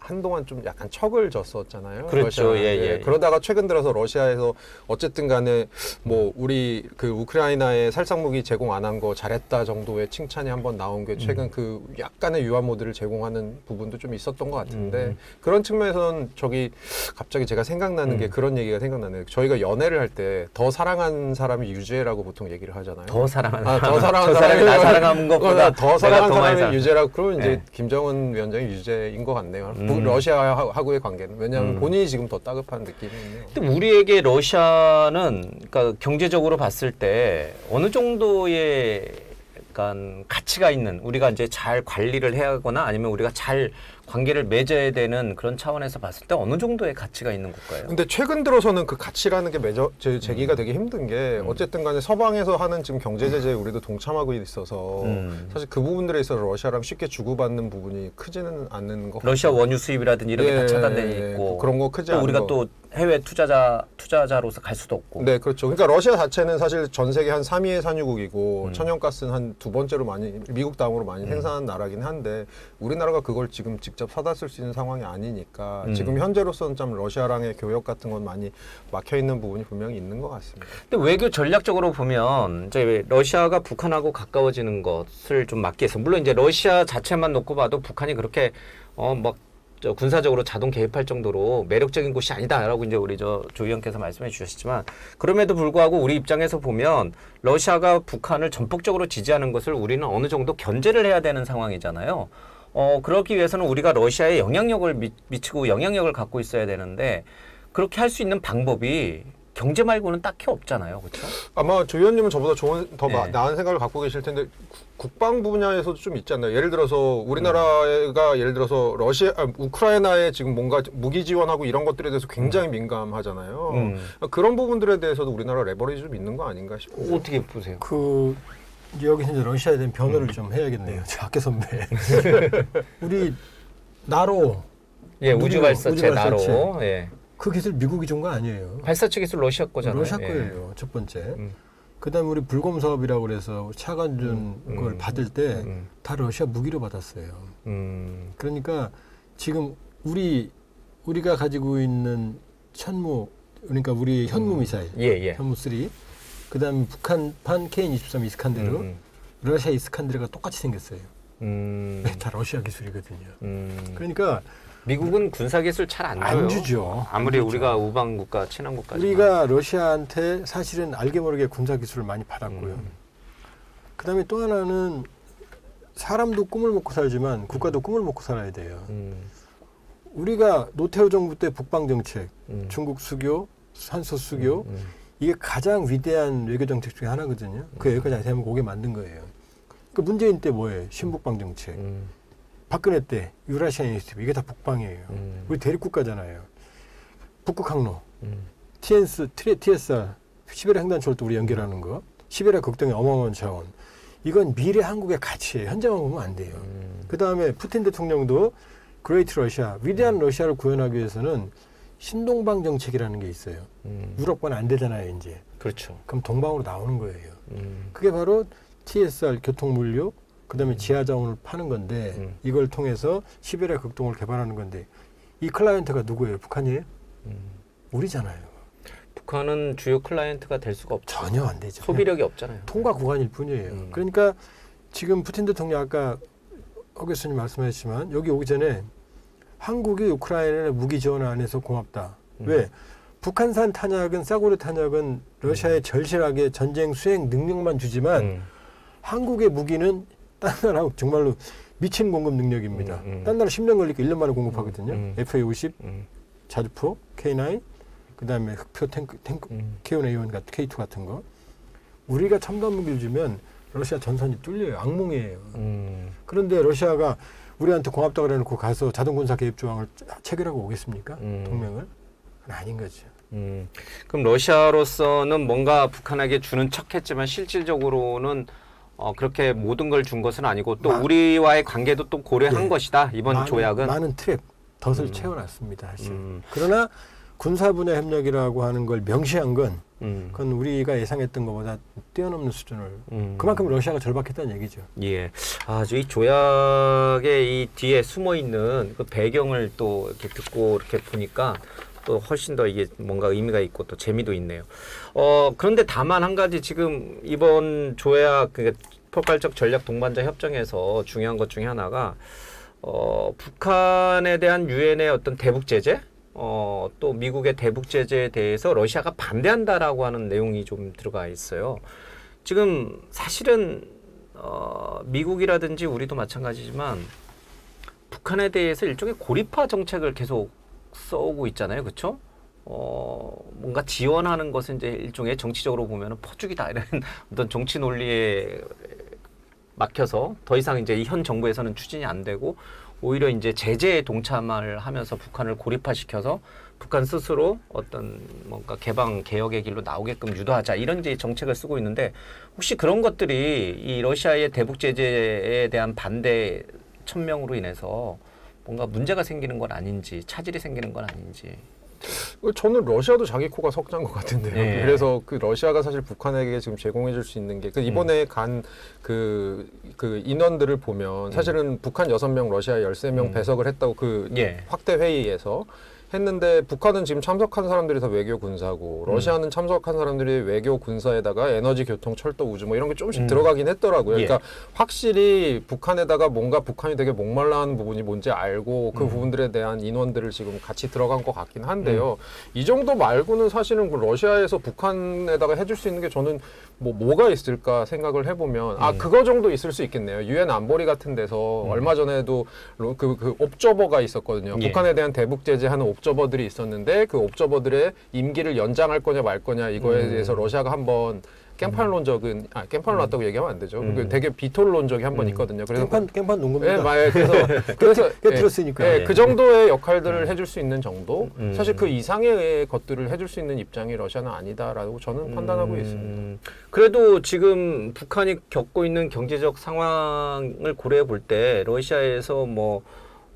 한동안 좀 약간 척을 졌었잖아요. 그렇죠. 러시아. 예. 그러다가 최근 들어서 러시아에서 어쨌든 간에 뭐 우리 그 우크라이나에 살상무기 제공 안 한 거 잘했다 정도의 칭찬이 한번 나온 게 최근 그 약간의 유화 모드를 제공하는 부분도 좀 있었던 것 같은데 그런 측면에서는 저기 갑자기 제가 생각나는 게 그런 얘기가 생각나네요. 저희가 연애를 할 때 더 사랑한 사람이 유죄라고 보통 얘기를 하잖아요. 더 사랑하는 더 사랑한 저 사람이 나 사랑하는 것보다 더 사랑한 내가 더 많이 사람이 유죄라고 그러면 이제 네. 김정은 위원장이 유죄인 것 같네요. 러시아하고의 관계는 왜냐하면 본인이 지금 더 따급한 느낌이 있네요. 근데 우리에게 러시아는 그러니까 경제적으로 봤을 때 어느 정도의 약간 가치가 있는 우리가 이제 잘 관리를 해야 하거나 아니면 우리가 잘 관계를 맺어야 되는 그런 차원에서 봤을 때 어느 정도의 가치가 있는 국가예요? 근데 최근 들어서는 그 가치라는 게 제기가 되게 힘든 게 어쨌든 간에 서방에서 하는 지금 경제 제재에 우리도 동참하고 있어서 사실 그 부분들에 있어서 러시아랑 쉽게 주고받는 부분이 크지는 않는 것 러시아 같아요. 원유 수입이라든지 이런 게 다 차단돼 있고 그런 거 크지 또 않은 우리가 거. 또 해외 투자자로서 갈 수도 없고. 네, 그렇죠. 그러니까 러시아 자체는 사실 전 세계 한 3위의 산유국이고 천연가스는 한 두 번째로 많이 미국 다음으로 많이 생산하는 나라긴 한데 우리나라가 그걸 지금 직접 사다 쓸 수 있는 상황이 아니니까 지금 현재로서는 좀 러시아랑의 교역 같은 건 많이 막혀 있는 부분이 분명히 있는 것 같습니다. 근데 외교 전략적으로 보면 이제 러시아가 북한하고 가까워지는 것을 좀 막기 위해서 물론 이제 러시아 자체만 놓고 봐도 북한이 그렇게 막 군사적으로 자동 개입할 정도로 매력적인 곳이 아니다라고 이제 우리 조 의원께서 말씀해 주셨지만 그럼에도 불구하고 우리 입장에서 보면 러시아가 북한을 전폭적으로 지지하는 것을 우리는 어느 정도 견제를 해야 되는 상황이잖아요. 그렇기 위해서는 우리가 러시아에 영향력을 미치고 영향력을 갖고 있어야 되는데 그렇게 할 수 있는 방법이 경제 말고는 딱히 없잖아요, 그렇죠? 아마 조 의원님은 저보다 더 네. 나은 생각을 갖고 계실 텐데 국방 분야에서도 좀 있지 않나요? 예를 들어서 우리나라가 예를 들어서 우크라이나에 지금 뭔가 무기 지원하고 이런 것들에 대해서 굉장히 민감하잖아요. 그런 부분들에 대해서도 우리나라 레버리지 좀 있는 거 아닌가 싶어요. 어떻게 보세요? 이제 여기서 이제 러시아에 대한 변호를 좀 해야겠네요. 제 학교 선배. 우리 나로 예, 우주 발사체 우주발사체. 나로. 예. 그 기술 미국이 준 거 아니에요. 발사체 기술 러시아 거잖아요. 러시아 예. 거예요. 첫 번째. 그다음에 우리 불검 사업이라고 그래서 차관준 걸 받을 때 다 러시아 무기로 받았어요. 그러니까 지금 우리가 가지고 있는 현무 그러니까 우리 현무 미사일, 예. 현무 3, 그다음에 북한판 KN-23 이스칸데르, 러시아 이스칸데르가 똑같이 생겼어요. 다 러시아 기술이거든요. 그러니까 미국은 군사 기술 잘 안 줘요. 안 주죠. 아무리 안 주죠. 우리가 우방 국가, 친한 국가지만. 우리가 러시아한테 사실은 알게 모르게 군사 기술을 많이 받았고요. 그다음에 또 하나는 사람도 꿈을 먹고 살지만 국가도 꿈을 먹고 살아야 돼요. 우리가 노태우 정부 때 북방 정책, 중국 수교, 한소 수교 이게 가장 위대한 외교 정책 중에 하나거든요. 그 여기까지 대한민국 오게 만든 거예요. 그 문재인 때 뭐예요? 신북방 정책. 박근혜 때 유라시아 이니시티브 이게 다 북방이에요. 우리 대립국가잖아요. 북극 항로, TSR, 시베리아 횡단철도 우리 연결하는 거, 시베리아 극동의 어마어마한 자원. 이건 미래 한국의 가치예요. 현재만 보면 안 돼요. 그 다음에 푸틴 대통령도 그레이트 러시아, 위대한 러시아를 구현하기 위해서는 신동방 정책이라는 게 있어요. 유럽과는 안 되잖아요, 이제. 그렇죠. 그럼 동방으로 나오는 거예요. 그게 바로 TSR 교통물류, 그다음에 지하자원을 파는 건데 이걸 통해서 시베리아 극동을 개발하는 건데 이 클라이언트가 누구예요? 북한이에요? 우리잖아요. 북한은 주요 클라이언트가 될 수가 없죠. 전혀 안 되죠. 소비력이 없잖아요. 통과 구간일 뿐이에요. 그러니까 지금 푸틴 대통령 아까 허 교수님 말씀하셨지만 여기 오기 전에 한국이 우크라이나에 무기 지원 안 해서 고맙다. 왜? 북한산 탄약은 싸구려 탄약은 러시아에 절실하게 전쟁 수행 능력만 주지만 한국의 무기는 딴 나라 정말로 미친 공급 능력입니다. 딴 나라 10년 걸리니까 1년 만에 공급하거든요. FA50, 자주포, K9, 그다음에 흑표 탱크 K1A1 같은 K2 같은 거. 우리가 첨단 무기를 주면 러시아 전선이 뚫려요. 악몽이에요. 그런데 러시아가 우리한테 고맙다고 그래놓고 가서 자동군사 개입 조항을 체결하고 오겠습니까? 동맹을? 그건 아닌 거죠. 그럼 러시아로서는 뭔가 북한에게 주는 척했지만 실질적으로는 그렇게 모든 걸 준 것은 아니고 또 우리와의 관계도 또 고려한 것이다. 이번 조약은. 많은 트랩, 덧을 채워놨습니다. 사실. 그러나 군사 분야 협력이라고 하는 걸 명시한 건 그건 우리가 예상했던 것보다 뛰어넘는 수준을 그만큼 러시아가 절박했다는 얘기죠. 예. 이 조약의 이 뒤에 숨어 있는 그 배경을 또 이렇게 듣고 이렇게 보니까 또 훨씬 더 이게 뭔가 의미가 있고 또 재미도 있네요. 그런데 다만 한 가지 지금 이번 조약 포괄적 전략 동반자 협정에서 중요한 것 중에 하나가 북한에 대한 유엔의 어떤 대북 제재 또 미국의 대북 제재에 대해서 러시아가 반대한다라고 하는 내용이 좀 들어가 있어요. 지금 사실은 미국이라든지 우리도 마찬가지지만 북한에 대해서 일종의 고립화 정책을 계속 써오고 있잖아요, 그렇죠? 뭔가 지원하는 것은 이제 일종의 정치적으로 보면은 퍼주기다 이런 어떤 정치 논리에 막혀서 더 이상 이제 이 현 정부에서는 추진이 안 되고 오히려 이제 제재에 동참을 하면서 북한을 고립화시켜서 북한 스스로 어떤 뭔가 개방 개혁의 길로 나오게끔 유도하자 이런 이제 정책을 쓰고 있는데 혹시 그런 것들이 이 러시아의 대북 제재에 대한 반대 천명으로 인해서 뭔가 문제가 생기는 건 아닌지 차질이 생기는 건 아닌지. 저는 러시아도 자기 코가 석자인 것 같은데요. 예. 그래서 그 러시아가 사실 북한에게 지금 제공해줄 수 있는 게 그 이번에 간 그 인원들을 보면 사실은 북한 6명, 러시아 13명 배석을 했다고 그 예. 확대 회의에서 했는데 북한은 지금 참석한 사람들이 다 외교 군사고 러시아는 참석한 사람들이 외교 군사에다가 에너지 교통 철도 우주 뭐 이런 게 조금씩 들어가긴 했더라고요. 예. 그러니까 확실히 북한에다가 뭔가 북한이 되게 목말라하는 부분이 뭔지 알고 그 부분들에 대한 인원들을 지금 같이 들어간 것 같긴 한데요. 이 정도 말고는 사실은 그 러시아에서 북한에다가 해줄 수 있는 게 저는 뭐가 있을까 생각을 해보면 그거 정도 있을 수 있겠네요. 유엔 안보리 같은 데서 얼마 전에도 그 옵저버가 있었거든요. 예. 북한에 대한 대북 제재하는 옵저버들이 있었는데 그 옵저버들의 임기를 연장할 거냐 말 거냐 이거에 대해서 러시아가 한번 깽판론 적은 깽판론 났다고 얘기하면 안 되죠. 그 되게 비토론 적이 한 번 있거든요. 그래서 깽판 논 겁니다. 예, 그래서 들었으니까. 예, 그 정도의 역할들을 해줄 수 있는 정도. 사실 그 이상의 것들을 해줄 수 있는 입장이 러시아는 아니다라고 저는 판단하고 있습니다. 그래도 지금 북한이 겪고 있는 경제적 상황을 고려해 볼 때 러시아에서 뭐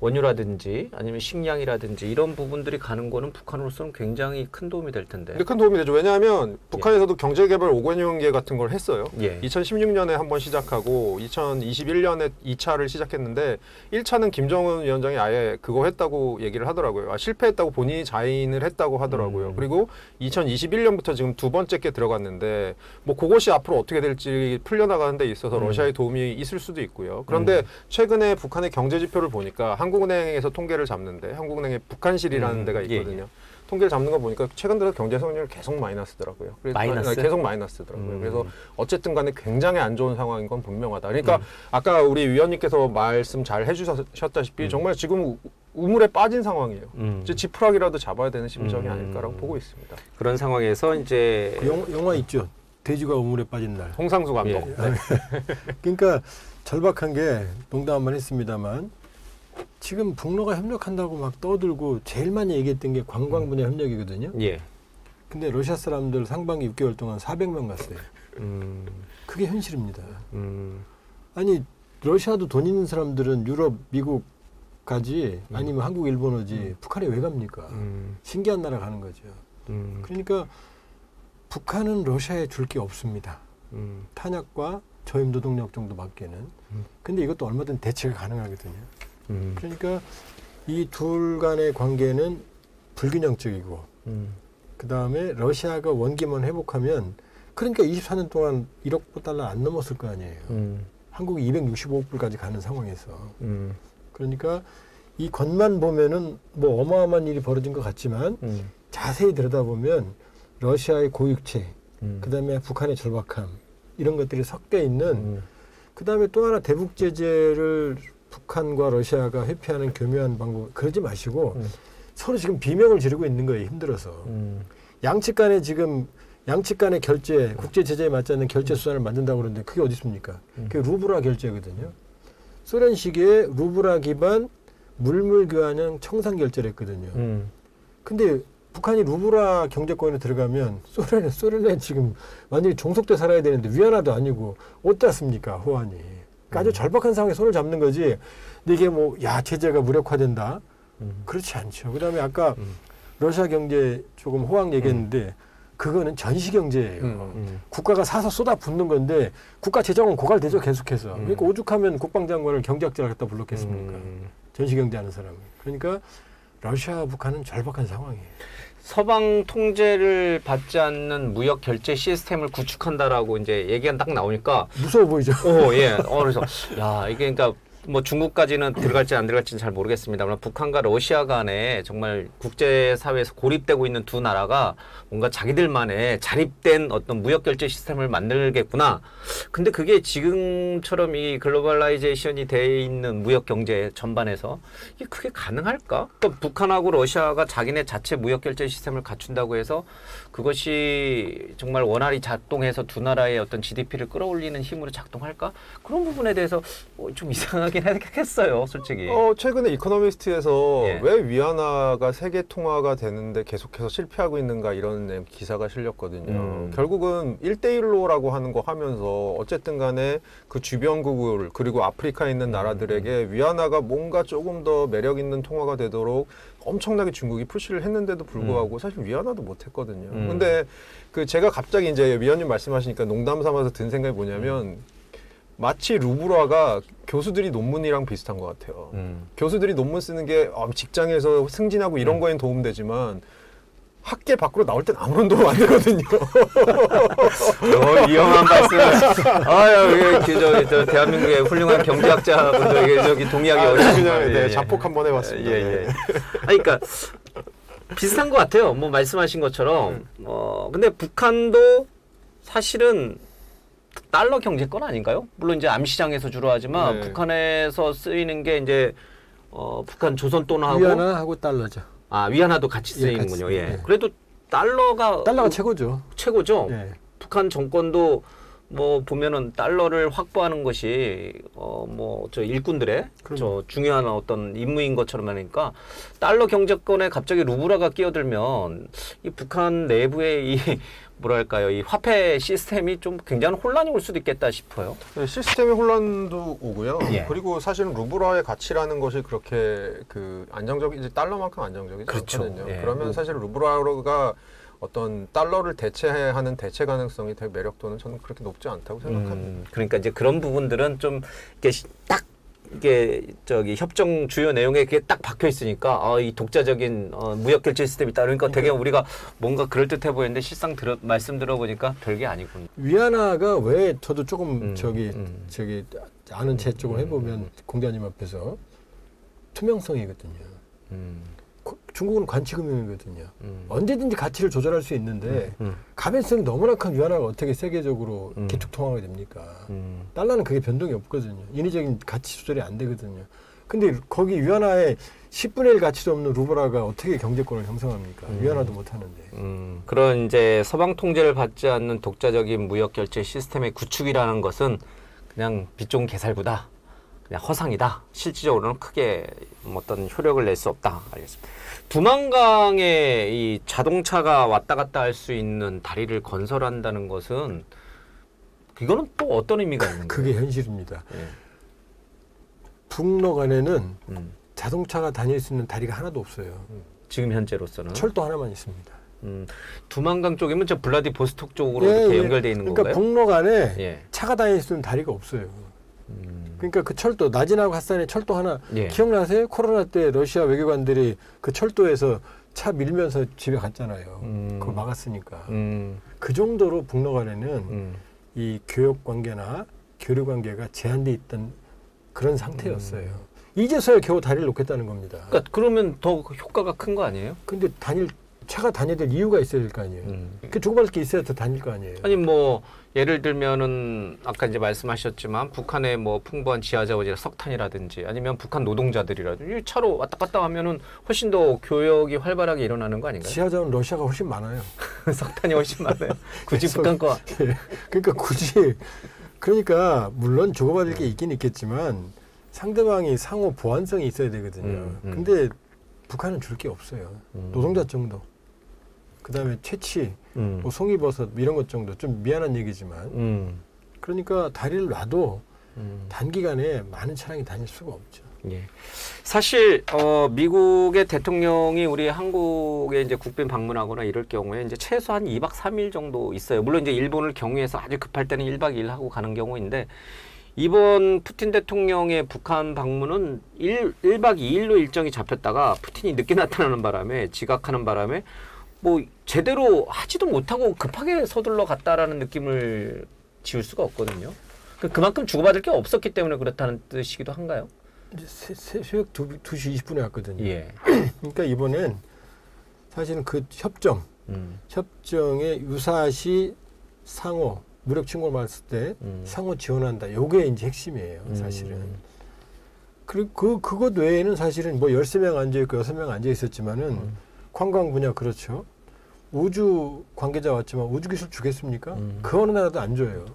원유라든지 아니면 식량이라든지 이런 부분들이 가는 거는 북한으로서는 굉장히 큰 도움이 될 텐데. 근데 큰 도움이 되죠. 왜냐하면 북한에서도 경제개발 5개년계 같은 걸 했어요. 예. 2016년에 한번 시작하고 2021년에 2차를 시작했는데 1차는 김정은 위원장이 아예 그거 했다고 얘기를 하더라고요. 실패했다고 본인이 자인을 했다고 하더라고요. 그리고 2021년부터 지금 두 번째 게 들어갔는데 뭐 그것이 앞으로 어떻게 될지 풀려나가는 데 있어서 러시아의 도움이 있을 수도 있고요. 그런데 최근에 북한의 경제 지표를 보니까 한국은행에서 통계를 잡는데 한국은행에 북한실이라는 데가 있거든요. 통계를 잡는 거 보니까 최근 들어 경제 성장률 계속 마이너스더라고요. 마이너스? 계속 마이너스더라고요. 그래서 어쨌든 간에 굉장히 안 좋은 상황인 건 분명하다. 그러니까 아까 우리 위원님께서 말씀 잘 해주셨다시피 정말 지금 우물에 빠진 상황이에요. 이제 지푸라기라도 잡아야 되는 심정이 아닐까라고 보고 있습니다. 그런 상황에서 이제 그 영화 있죠. 돼지가 우물에 빠진 날. 홍상수 감독. 예. 네. 그러니까 절박한 게 농담만 했습니다만 지금 북러가 협력한다고 막 떠들고 제일 많이 얘기했던 게 관광 분야 협력이거든요. 예. 근데 러시아 사람들 상반기 6개월 동안 400명 갔어요. 그게 현실입니다. 아니 러시아도 돈 있는 사람들은 유럽, 미국 가지 아니면 한국, 일본 오지 북한에 왜 갑니까? 신기한 나라 가는 거죠. 그러니까 북한은 러시아에 줄 게 없습니다. 탄약과 저임 노동력 정도밖에는. 근데 이것도 얼마든 대체가 가능하거든요. 그러니까 이 둘 간의 관계는 불균형적이고 그 다음에 러시아가 원기만 회복하면 그러니까 24년 동안 1억 달러 안 넘었을 거 아니에요. 한국이 265억 불까지 가는 상황에서. 그러니까 이 것만 보면은 뭐 어마어마한 일이 벌어진 것 같지만 자세히 들여다보면 러시아의 고육체, 그 다음에 북한의 절박함 이런 것들이 섞여 있는 그 다음에 또 하나 대북 제재를 북한과 러시아가 회피하는 교묘한 방법 그러지 마시고 서로 지금 비명을 지르고 있는 거예요. 힘들어서. 양측 간에 결제, 국제 제재에 맞지 않는 결제 수단을 만든다고 그러는데 그게 어디 있습니까? 그게 루브라 결제거든요. 소련식의 루브라 기반 물물 교환형 청산 결제를 했거든요. 근데 북한이 루브라 경제권에 들어가면 소련에 지금 완전히 종속돼 살아야 되는데 위안화도 아니고 어떻습니까? 호환이. 그러니까 아주 절박한 상황에 손을 잡는 거지. 근데 이게 제재가 무력화된다? 그렇지 않죠. 그 다음에 아까 러시아 경제 조금 호황 얘기했는데 그거는 전시 경제예요. 국가가 사서 쏟아붓는 건데 국가 재정은 고갈되죠, 계속해서. 그러니까 오죽하면 국방장관을 경제학자를 갖다 불렀겠습니까? 전시 경제하는 사람은. 그러니까 러시아와 북한은 절박한 상황이에요. 서방 통제를 받지 않는 무역 결제 시스템을 구축한다라고 이제 얘기가 딱 나오니까 무서워 보이죠? 예. 그래서 야, 이게 그러니까 뭐 중국까지는 들어갈지 안 들어갈지는 잘 모르겠습니다만 북한과 러시아 간에 정말 국제사회에서 고립되고 있는 두 나라가 뭔가 자기들만의 자립된 어떤 무역결제 시스템을 만들겠구나. 근데 그게 지금처럼 이 글로벌라이제이션이 돼 있는 무역경제 전반에서 이게 그게 가능할까? 그러니까 북한하고 러시아가 자기네 자체 무역결제 시스템을 갖춘다고 해서 그것이 정말 원활히 작동해서 두 나라의 어떤 GDP를 끌어올리는 힘으로 작동할까? 그런 부분에 대해서 좀 이상하게 있긴 했어요, 솔직히. 최근에 이코노미스트에서 예. 왜 위안화가 세계 통화가 되는데 계속해서 실패하고 있는가 이런 기사가 실렸거든요. 결국은 1대1로라고 하는 거 하면서 어쨌든 간에 그 주변국을 그리고 아프리카에 있는 나라들에게 위안화가 뭔가 조금 더 매력 있는 통화가 되도록 엄청나게 중국이 푸시를 했는데도 불구하고 사실 위안화도 못 했거든요. 근데 그 제가 갑자기 이제 위원님 말씀하시니까 농담 삼아서 든 생각이 뭐냐면 마치 루브라가 교수들이 논문이랑 비슷한 것 같아요. 교수들이 논문 쓰는 게 직장에서 승진하고 이런 거엔 도움되지만 학계 밖으로 나올 땐 아무런 도움 안 되거든요. 위험한 말씀. 아유, 저 대한민국의 훌륭한 경제학자분들 저기 동의하기 어렵습니다. 네, 자폭 한번 해봤습니다. 예. 그러니까 비슷한 것 같아요. 뭐 말씀하신 것처럼. 근데 북한도 사실은 달러 경제권 아닌가요? 물론 이제 암시장에서 주로 하지만 네. 북한에서 쓰이는 게 이제 북한 조선 돈하고 위안화하고 달러죠. 위안화도 같이 쓰이는군요. 같이, 예. 예. 그래도 달러가 최고죠. 최고죠. 예. 북한 정권도 뭐 보면은 달러를 확보하는 것이 뭐 저 일꾼들의 저 중요한 어떤 임무인 것처럼 하니까 달러 경제권에 갑자기 루브라가 끼어들면 이 북한 내부의 이 뭐랄까요, 이 화폐 시스템이 좀 굉장한 혼란이 올 수도 있겠다 싶어요. 네, 시스템의 혼란도 오고요. 예. 그리고 사실은 루브라의 가치라는 것이 그렇게 그 안정적이지 달러만큼 안정적이지 그렇죠. 않거든요. 예. 그러면 사실 루브라가 어떤 달러를 대체하는 대체 가능성이 되게 매력도는 저는 그렇게 높지 않다고 생각합니다. 그러니까 이제 그런 부분들은 좀 이게 딱 이게 저기 협정 주요 내용에 그게 딱 박혀 있으니까 이 독자적인 무역 결제 시스템이 있다. 그러니까 되게 우리가 뭔가 그럴 듯해 보이는데 실상 말씀 들어보니까 별게 아니군. 위안화가 왜 저도 조금 저기 아는 체 쪽을 해보면 공자님 앞에서 투명성이거든요. 중국은 관치금융이거든요. 언제든지 가치를 조절할 수 있는데 가변성이 너무나 큰 위안화가 어떻게 세계적으로 기축통화가 됩니까? 달러는 그게 변동이 없거든요. 인위적인 가치 조절이 안 되거든요. 근데 거기 위안화에 10분의 1 가치도 없는 루브라가 어떻게 경제권을 형성합니까? 위안화도 못 하는데. 그런 이제 서방 통제를 받지 않는 독자적인 무역 결제 시스템의 구축이라는 것은 그냥 빛 좋은 개살구다. 그냥 허상이다. 실질적으로는 크게 어떤 효력을 낼 수 없다. 알겠습니다. 두만강에 이 자동차가 왔다 갔다 할 수 있는 다리를 건설한다는 것은 이거는 또 어떤 의미가 있는 거예요? 그게 현실입니다. 예. 북로 간에는 자동차가 다닐 수 있는 다리가 하나도 없어요. 지금 현재로서는 철도 하나만 있습니다. 두만강 쪽이면 저 블라디보스톡 쪽으로 이렇게 연결돼 있는 그러니까 건가요? 북로 간에 예. 차가 다닐 수 있는 다리가 없어요. 그러니까 그 철도 나진하고 핫산에 철도 하나 예. 기억나세요? 코로나 때 러시아 외교관들이 그 철도에서 차 밀면서 집에 갔잖아요. 그걸 막았으니까. 그 정도로 북로 간에는 이 교역 관계나 교류 관계가 제한돼 있던 그런 상태였어요. 이제서야 겨우 다리를 놓겠다는 겁니다. 그러니까 그러면 더 효과가 큰 거 아니에요? 근데 차가 다녀야 될 이유가 있어야 될 거 아니에요. 그 조그맣게 게 있어야 더 다닐 거 아니에요. 아니 뭐 예를 들면은 아까 이제 말씀하셨지만 북한의 뭐 풍부한 지하자원이나 석탄이라든지 아니면 북한 노동자들이라든지 이 차로 왔다 갔다 하면은 훨씬 더 교역이 활발하게 일어나는 거 아닌가요? 지하자원 러시아가 훨씬 많아요. 석탄이 훨씬 많아요. 굳이 그래서- 북한 거. 예. 그러니까 물론 주고받을 게 있긴 있겠지만 상대방이 상호 보완성이 있어야 되거든요. 근데 북한은 줄 게 없어요. 노동자 정도. 그다음에 채취, 뭐 송이버섯 이런 것 정도. 좀 미안한 얘기지만 그러니까 다리를 놔도 단기간에 많은 차량이 다닐 수가 없죠. 예. 사실 미국의 대통령이 우리 한국에 이제 국빈 방문하거나 이럴 경우에 이제 최소한 2박 3일 정도 있어요. 물론 이제 일본을 경유해서 아주 급할 때는 1박 2일 하고 가는 경우인데 이번 푸틴 대통령의 북한 방문은 1박 2일로 일정이 잡혔다가 푸틴이 늦게 나타나는 바람에 지각하는 바람에 뭐 제대로 하지도 못하고 급하게 서둘러 갔다라는 느낌을 지울 수가 없거든요. 그만큼 주고받을 게 없었기 때문에 그렇다는 뜻이기도 한가요? 이제 새벽 2시 20분에 왔거든요. 예. 그러니까 이번엔 사실은 그 협정에 유사시 상호 무력 침공을 받았을 때 상호 지원한다. 요게 이제 핵심이에요, 사실은. 그리고 그것 외에는 사실은 뭐 13명 앉아 있고 6명 앉아 있었지만은 관광 분야 그렇죠. 우주 관계자 왔지만 우주 기술 주겠습니까? 그 어느 나라도 안 줘요.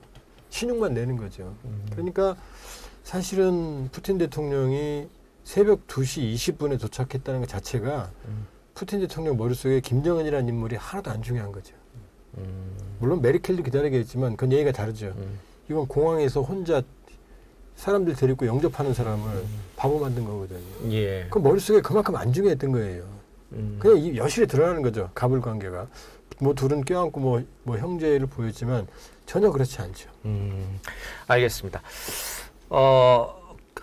신용만 내는 거죠. 그러니까 사실은 푸틴 대통령이 새벽 2시 20분에 도착했다는 것 자체가 푸틴 대통령 머릿속에 김정은이라는 인물이 하나도 안 중요한 거죠. 물론 메르켈도 기다리겠지만 그건 얘기가 다르죠. 이건 공항에서 혼자 사람들 데리고 영접하는 사람을 바보 만든 거거든요. 예. 그 머릿속에 그만큼 안 중요했던 거예요. 그냥 이 여실히 드러나는 거죠. 가불 관계가. 뭐 둘은 껴안고 뭐 형제를 보였지만 전혀 그렇지 않죠. 알겠습니다.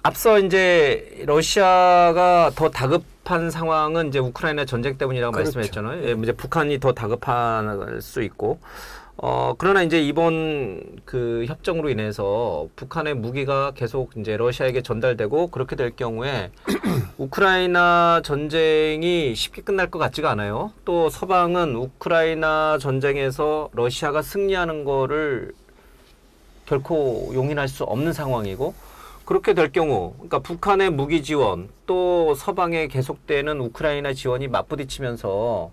앞서 이제 러시아가 더 다급한 상황은 이제 우크라이나 전쟁 때문이라고 그렇죠. 말씀했잖아요. 예, 이제 북한이 더 다급할 수 있고. 그러나 이제 이번 그 협정으로 인해서 북한의 무기가 계속 이제 러시아에게 전달되고 그렇게 될 경우에 우크라이나 전쟁이 쉽게 끝날 것 같지가 않아요. 또 서방은 우크라이나 전쟁에서 러시아가 승리하는 거를 결코 용인할 수 없는 상황이고 그렇게 될 경우, 그러니까 북한의 무기 지원 또 서방에 계속되는 우크라이나 지원이 맞부딪히면서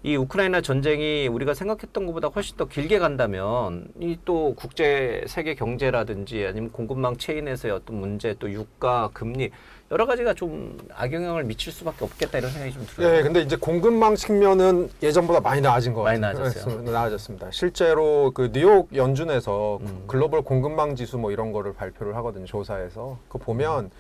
이 우크라이나 전쟁이 우리가 생각했던 것보다 훨씬 더 길게 간다면 이 또 국제 세계 경제라든지 아니면 공급망 체인에서의 어떤 문제 또 유가 금리 여러 가지가 좀 악영향을 미칠 수밖에 없겠다 이런 생각이 좀 들어요. 네, 근데 이제 공급망 측면은 예전보다 많이 나아진 것 많이 같아요. 나아졌어요. 네, 나아졌습니다. 실제로 그 뉴욕 연준에서 글로벌 공급망 지수 뭐 이런 거를 발표를 하거든요. 조사에서. 그거 보면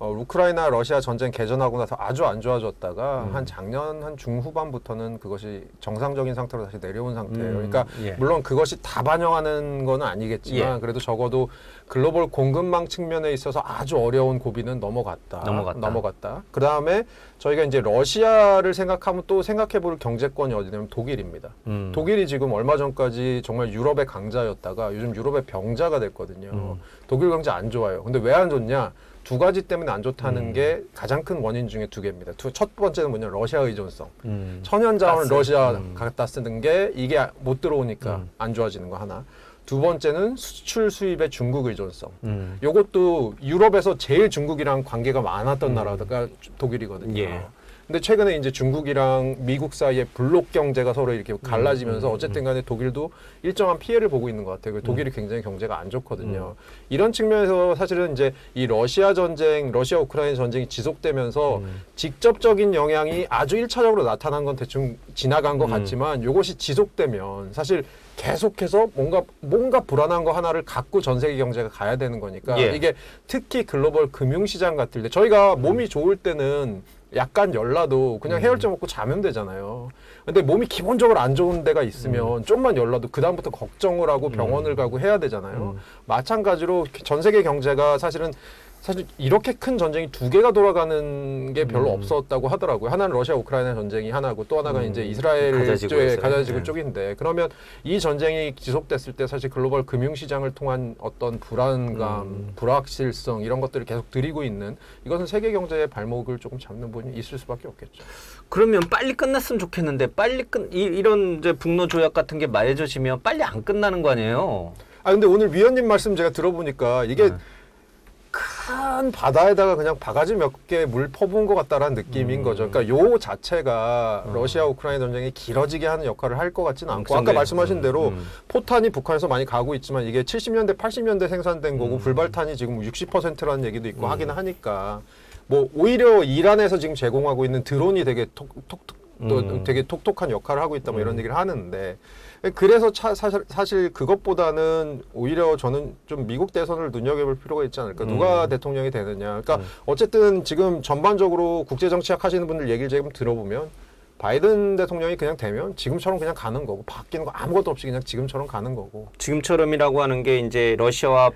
우크라이나 러시아 전쟁 개전하고 나서 아주 안 좋아졌다가 한 작년 한 중후반부터는 그것이 정상적인 상태로 다시 내려온 상태예요. 그러니까 예. 물론 그것이 다 반영하는 건 아니겠지만 예. 그래도 적어도 글로벌 공급망 측면에 있어서 아주 어려운 고비는 넘어갔다. 그 다음에 저희가 이제 러시아를 생각하면 또 생각해볼 경제권이 어디냐면 독일입니다. 독일이 지금 얼마 전까지 정말 유럽의 강자였다가 요즘 유럽의 병자가 됐거든요. 독일 경제 안 좋아요. 근데 왜 안 좋냐? 두 가지 때문에 안 좋다는 게 가장 큰 원인 중에 두 개입니다. 첫 번째는 뭐냐? 러시아 의존성. 천연자원을 가스. 러시아 갖다 쓰는 게 이게 못 들어오니까 안 좋아지는 거 하나. 두 번째는 수출 수입의 중국 의존성. 요것도 유럽에서 제일 중국이랑 관계가 많았던 나라가 독일이거든요. 예. 근데 최근에 이제 중국이랑 미국 사이에 블록 경제가 서로 이렇게 갈라지면서 어쨌든 간에 독일도 일정한 피해를 보고 있는 것 같아요. 독일이 굉장히 경제가 안 좋거든요. 이런 측면에서 사실은 이제 이 러시아 전쟁, 러시아 우크라이나 전쟁이 지속되면서 직접적인 영향이 아주 1차적으로 나타난 건 대충 지나간 것 같지만 이것이 지속되면 사실 계속해서 뭔가 불안한 거 하나를 갖고 전 세계 경제가 가야 되는 거니까 예. 이게 특히 글로벌 금융시장 같을 때 저희가 몸이 좋을 때는 약간 열나도 그냥 해열제 먹고 자면 되잖아요. 근데 몸이 기본적으로 안 좋은 데가 있으면 좀만 열나도 그다음부터 걱정을 하고 병원을 가고 해야 되잖아요. 마찬가지로 전 세계 경제가 사실 이렇게 큰 전쟁이 두 개가 돌아가는 게 별로 없었다고 하더라고요. 하나는 러시아 우크라이나 전쟁이 하나고 또 하나가 이제 이스라엘 쪽에 가자지구 쪽인데 그러면 이 전쟁이 지속됐을 때 사실 글로벌 금융시장을 통한 어떤 불안감, 불확실성 이런 것들을 계속 들이고 있는 이것은 세계 경제의 발목을 조금 잡는 부분이 있을 수밖에 없겠죠. 그러면 빨리 끝났으면 좋겠는데 이런 이제 북러 조약 같은 게 맺어지면 빨리 안 끝나는 거 아니에요? 근데 오늘 위원님 말씀 제가 들어보니까 이게 큰 바다에다가 그냥 바가지 몇 개 물 퍼부은 것 같다라는 느낌인 거죠. 그러니까 요 자체가 러시아 우크라이나 전쟁이 길어지게 하는 역할을 할 것 같지는 않고 아까 말씀하신 대로 포탄이 북한에서 많이 가고 있지만 이게 70년대, 80년대 생산된 거고 불발탄이 지금 60%라는 얘기도 있고 하긴 하니까 뭐 오히려 이란에서 지금 제공하고 있는 드론이 되게 되게 톡톡한 역할을 하고 있다 뭐 이런 얘기를 하는데 그래서 사실 그것보다는 오히려 저는 좀 미국 대선을 눈여겨볼 필요가 있지 않을까. 누가 대통령이 되느냐. 그러니까 어쨌든 지금 전반적으로 국제정치학 하시는 분들 얘기를 지금 들어보면 바이든 대통령이 그냥 되면 지금처럼 그냥 가는 거고 바뀌는 거 아무것도 없이 그냥 지금처럼 가는 거고. 지금처럼이라고 하는 게 이제 러시아와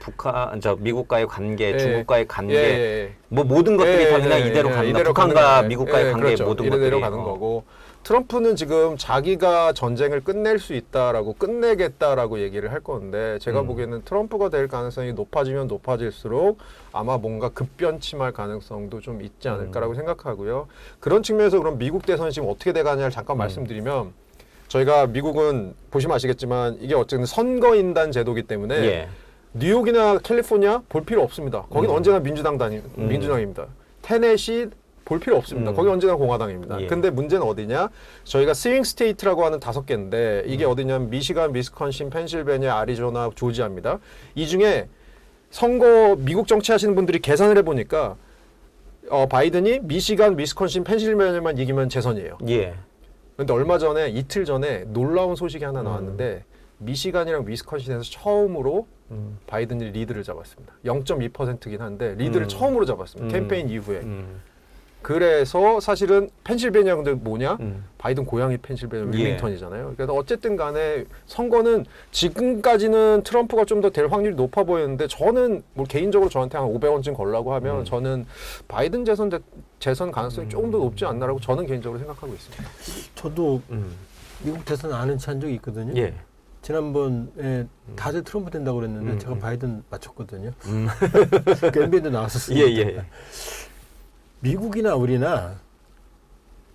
미국과의 관계, 중국과의 관계, 뭐 모든 것들이 다 그냥 이대로 가는 거. 북한과 미국과의 관계 그렇죠. 모든 이대로 것들이 가는 거고. 트럼프는 지금 자기가 전쟁을 끝낼 수 있다라고 끝내겠다라고 얘기를 할 건데 제가 보기에는 트럼프가 될 가능성이 높아지면 높아질수록 아마 뭔가 급변침할 가능성도 좀 있지 않을까라고 생각하고요. 그런 측면에서 그럼 미국 대선이 지금 어떻게 돼가냐를 잠깐 말씀드리면 저희가 미국은 보시면 아시겠지만 이게 어쨌든 선거인단 제도이기 때문에 예. 뉴욕이나 캘리포니아 볼 필요 없습니다. 거긴 언제나 민주당입니다. 테네시 볼 필요 없습니다. 거기 언제나 공화당입니다. 예. 근데 문제는 어디냐? 저희가 스윙 스테이트라고 하는 5개인데 이게 어디냐면 미시간, 위스콘신, 펜실베니아, 애리조나, 조지아입니다. 이 중에 선거 미국 정치하시는 분들이 계산을 해보니까 바이든이 미시간, 위스콘신, 펜실베니아만 이기면 재선이에요. 예. 근데 얼마 전에 이틀 전에 놀라운 소식이 하나 나왔는데 미시간이랑 위스콘신에서 처음으로 바이든이 리드를 잡았습니다. 0.2%긴 한데 리드를 처음으로 잡았습니다. 캠페인 이후에. 그래서 사실은 펜실베니아 근데 뭐냐? 바이든 고향이 펜실베니아 윌링턴이잖아요. 그래서 어쨌든 간에 선거는 지금까지는 트럼프가 좀 더 될 확률이 높아 보였는데 저는 뭐 개인적으로 저한테 한 500원쯤 걸라고 하면 저는 바이든 재선 가능성이 조금 더 높지 않나라고 저는 개인적으로 생각하고 있습니다. 저도 미국 대선 아는 체 한 적이 있거든요. 예. 지난번에 다들 트럼프 된다고 그랬는데 제가 바이든 맞췄거든요. 그 NBA도 나왔었습니다. 예. 미국이나 우리나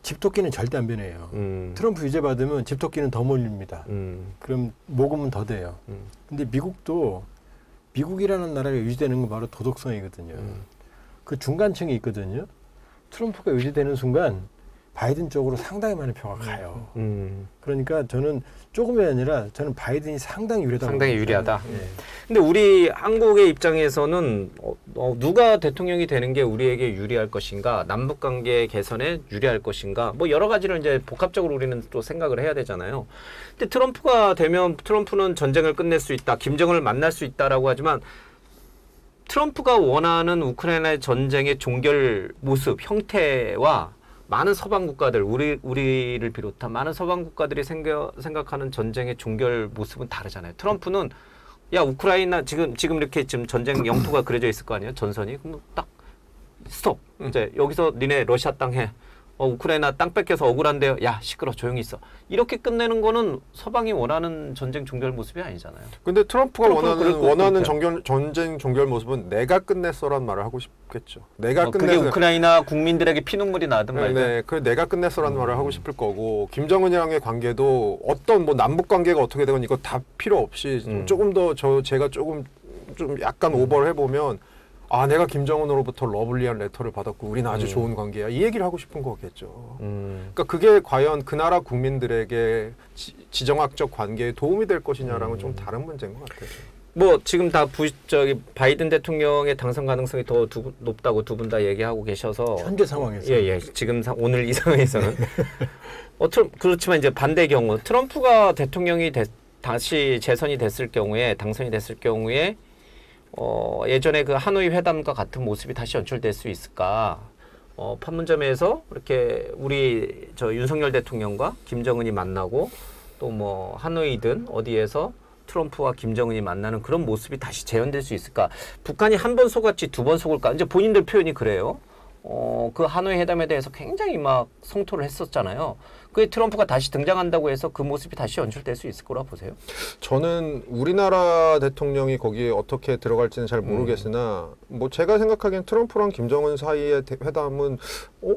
집토끼는 절대 안 변해요. 트럼프 유죄 받으면 집토끼는 더 몰립니다. 그럼 모금은 더 돼요. 근데 미국도 미국이라는 나라가 유지되는 건 바로 도덕성이거든요. 그 중간층이 있거든요. 트럼프가 유지되는 순간 바이든 쪽으로 상당히 많은 표가 가요. 그러니까 저는 조금이 아니라 저는 바이든이 상당히 유리하다. 상당히 유리하다. 네. 근데 우리 한국의 입장에서는 누가 대통령이 되는 게 우리에게 유리할 것인가, 남북 관계 개선에 유리할 것인가, 뭐 여러 가지를 이제 복합적으로 우리는 또 생각을 해야 되잖아요. 근데 트럼프가 되면 트럼프는 전쟁을 끝낼 수 있다, 김정은을 만날 수 있다라고 하지만 트럼프가 원하는 우크라이나의 전쟁의 종결 모습, 형태와 많은 서방 국가들, 우리를 비롯한 많은 서방 국가들이 생각하는 전쟁의 종결 모습은 다르잖아요. 트럼프는 야 우크라이나 지금 이렇게 지금 전쟁 영토가 그려져 있을 거 아니에요, 전선이. 그럼 딱 스톱. 이제 여기서 니네 러시아 땅 해. 우크라이나 땅 뺏겨서 억울한데요. 야 시끄러, 조용히 있어. 이렇게 끝내는 거는 서방이 원하는 전쟁 종결 모습이 아니잖아요. 근데 트럼프가 트럼프는 원하는 전쟁 종결 모습은 내가 끝냈어란 말을 하고 싶겠죠. 내가 그게 우크라이나 국민들에게 피눈물이 나든 말든. 네, 그 내가 끝냈어라는 말을 하고 싶을 거고 김정은이랑의 관계도 어떤 뭐 남북 관계가 어떻게 되건 이거 다 필요 없이 조금 더 제가 조금 좀 약간 오버를 해보면 내가 김정은으로부터 러블리한 레터를 받았고 우리는 아주 좋은 관계야. 이 얘기를 하고 싶은 거겠죠. 그러니까 그게 과연 그 나라 국민들에게 지정학적 관계에 도움이 될 것이냐랑은 좀 다른 문제인 것 같아요. 뭐 지금 다 바이든 대통령의 당선 가능성이 더 높다고 두 분 다 얘기하고 계셔서 현재 상황에서 예 지금 오늘 이 상황에서는 그렇지만 이제 반대 경우 트럼프가 대통령이 다시 재선이 됐을 경우에 당선이 됐을 경우에 예전에 그 하노이 회담과 같은 모습이 다시 연출될 수 있을까? 판문점에서 이렇게 우리 윤석열 대통령과 김정은이 만나고 또 뭐 하노이든 어디에서 트럼프와 김정은이 만나는 그런 모습이 다시 재현될 수 있을까? 북한이 한 번 속았지 두 번 속을까? 이제 본인들 표현이 그래요. 그 하노이 회담에 대해서 굉장히 막 성토를 했었잖아요. 그게 트럼프가 다시 등장한다고 해서 그 모습이 다시 연출될 수 있을 거라 보세요? 저는 우리나라 대통령이 거기에 어떻게 들어갈지는 잘 모르겠으나 뭐 제가 생각하기엔 트럼프랑 김정은 사이의 회담은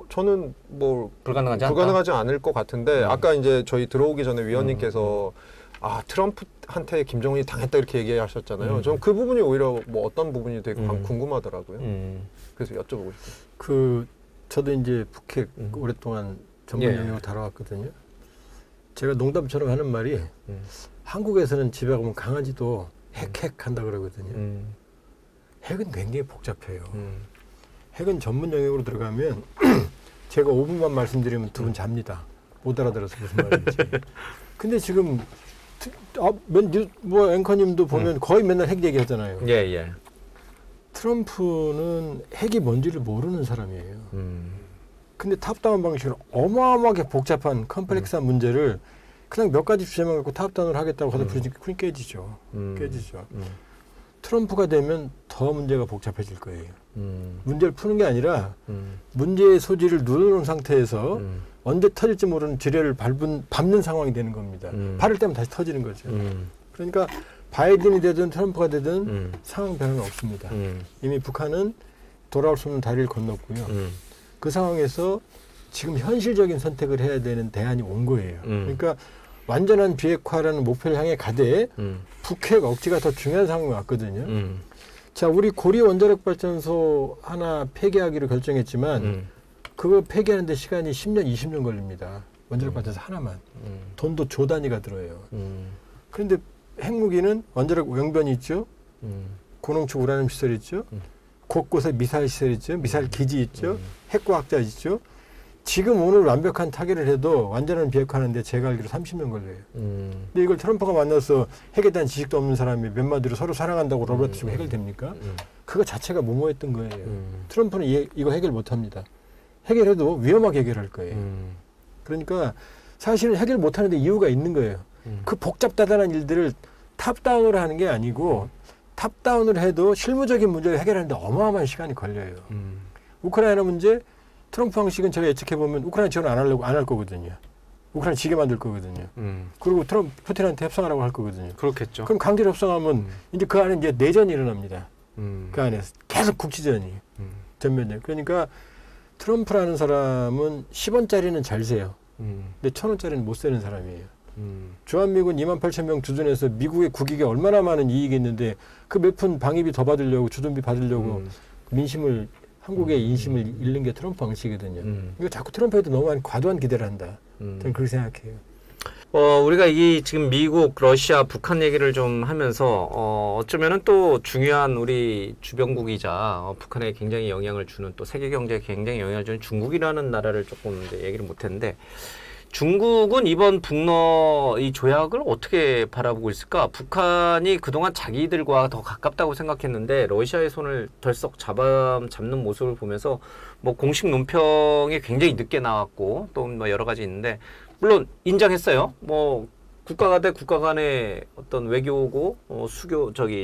저는 뭐 불가능하지 않을 것 같은데 아까 이제 저희 들어오기 전에 위원님께서 트럼프한테 김정은이 당했다 이렇게 얘기하셨잖아요. 저는 그 부분이 오히려 뭐 어떤 부분이 되게 궁금하더라고요. 그래서 여쭤보고 싶어요. 저도 이제 북핵 오랫동안 전문 영역을 다뤄왔거든요. 제가 농담처럼 하는 말이 한국에서는 집에 가면 강아지도 핵 한다 그러거든요. 핵은 굉장히 복잡해요. 핵은 전문 영역으로 들어가면 제가 5분만 말씀드리면 두 분 잡니다. 못 알아들어서 무슨 말인지. 근데 지금 뭐 앵커님도 보면 거의 맨날 핵 얘기하잖아요. 예. 트럼프는 핵이 뭔지를 모르는 사람이에요. 근데 탑다운 방식으로 어마어마하게 복잡한 컴플렉스한 문제를 그냥 몇 가지 주제만 갖고 탑다운을 하겠다고 하다 부르니까 그냥 깨지죠. 트럼프가 되면 더 문제가 복잡해질 거예요. 문제를 푸는 게 아니라 문제의 소지를 누르는 상태에서 언제 터질지 모르는 지뢰를 밟는 상황이 되는 겁니다. 밟을 때면 다시 터지는 거죠. 그러니까 바이든이 되든 트럼프가 되든 상황 변화는 없습니다. 이미 북한은 돌아올 수 없는 다리를 건넜고요. 그 상황에서 지금 현실적인 선택을 해야 되는 대안이 온 거예요. 그러니까 완전한 비핵화라는 목표를 향해 가되 북핵 억지가 더 중요한 상황이 왔거든요. 자, 우리 고리 원자력 발전소 하나 폐기하기로 결정했지만 그거 폐기하는 데 시간이 10년, 20년 걸립니다. 원자력 발전소 하나만. 돈도 조 단위가 들어요. 그런데 핵무기는 원자력 용변이 있죠. 고농축 우라늄 시설 있죠. 곳곳에 미사일 시설 있죠. 미사일 기지 있죠. 핵과학자 있죠. 지금 오늘 완벽한 타결을 해도 완전한 비핵화하는데 제가 알기로 30년 걸려요. 근데 이걸 트럼프가 만나서 핵에 대한 지식도 없는 사람이 몇 마디로 서로 사랑한다고 러브레터 치고 해결됩니까? 그거 자체가 무모했던 거예요. 트럼프는 이거 해결 못합니다. 해결해도 위험하게 해결할 거예요. 그러니까 사실은 해결 못하는데 이유가 있는 거예요. 그 복잡다단한 일들을 탑다운으로 하는 게 아니고 탑다운을 해도 실무적인 문제를 해결하는데 어마어마한 시간이 걸려요. 우크라이나 문제 트럼프 방식은 제가 예측해보면 우크라이나 지원 안 할 거거든요. 우크라이나 지게 만들 거거든요. 그리고 푸틴한테 협상하라고 할 거거든요. 그렇겠죠. 그럼 강제로 협상하면 이제 그 안에 이제 내전이 일어납니다. 그 안에 계속 국지전이 전면전. 그러니까 트럼프라는 사람은 10원짜리는 잘 세요. 근데 1,000원짜리는 못 세는 사람이에요. 주한미군 28,000명 주둔해서 미국의 국익에 얼마나 많은 이익이 있는데 그 몇 푼 방위비 더 받으려고 주둔비 받으려고 민심을 한국의 인심을 잃는 게 트럼프 방식이거든요. 이거 자꾸 트럼프에도 너무 과도한 기대를 한다. 저는 그렇게 생각해요. 우리가 지금 미국, 러시아, 북한 얘기를 좀 하면서 어쩌면은 또 중요한 우리 주변국이자 북한에 굉장히 영향을 주는 또 세계 경제에 굉장히 영향을 주는 중국이라는 나라를 조금 이제 얘기를 못했는데 중국은 이번 북러 이 조약을 어떻게 바라보고 있을까? 북한이 그동안 자기들과 더 가깝다고 생각했는데 러시아의 손을 덜썩 잡는 모습을 보면서 뭐 공식 논평이 굉장히 늦게 나왔고 또 뭐 여러 가지 있는데 물론 인정했어요. 뭐 국가가 대 국가 간의 어떤 외교고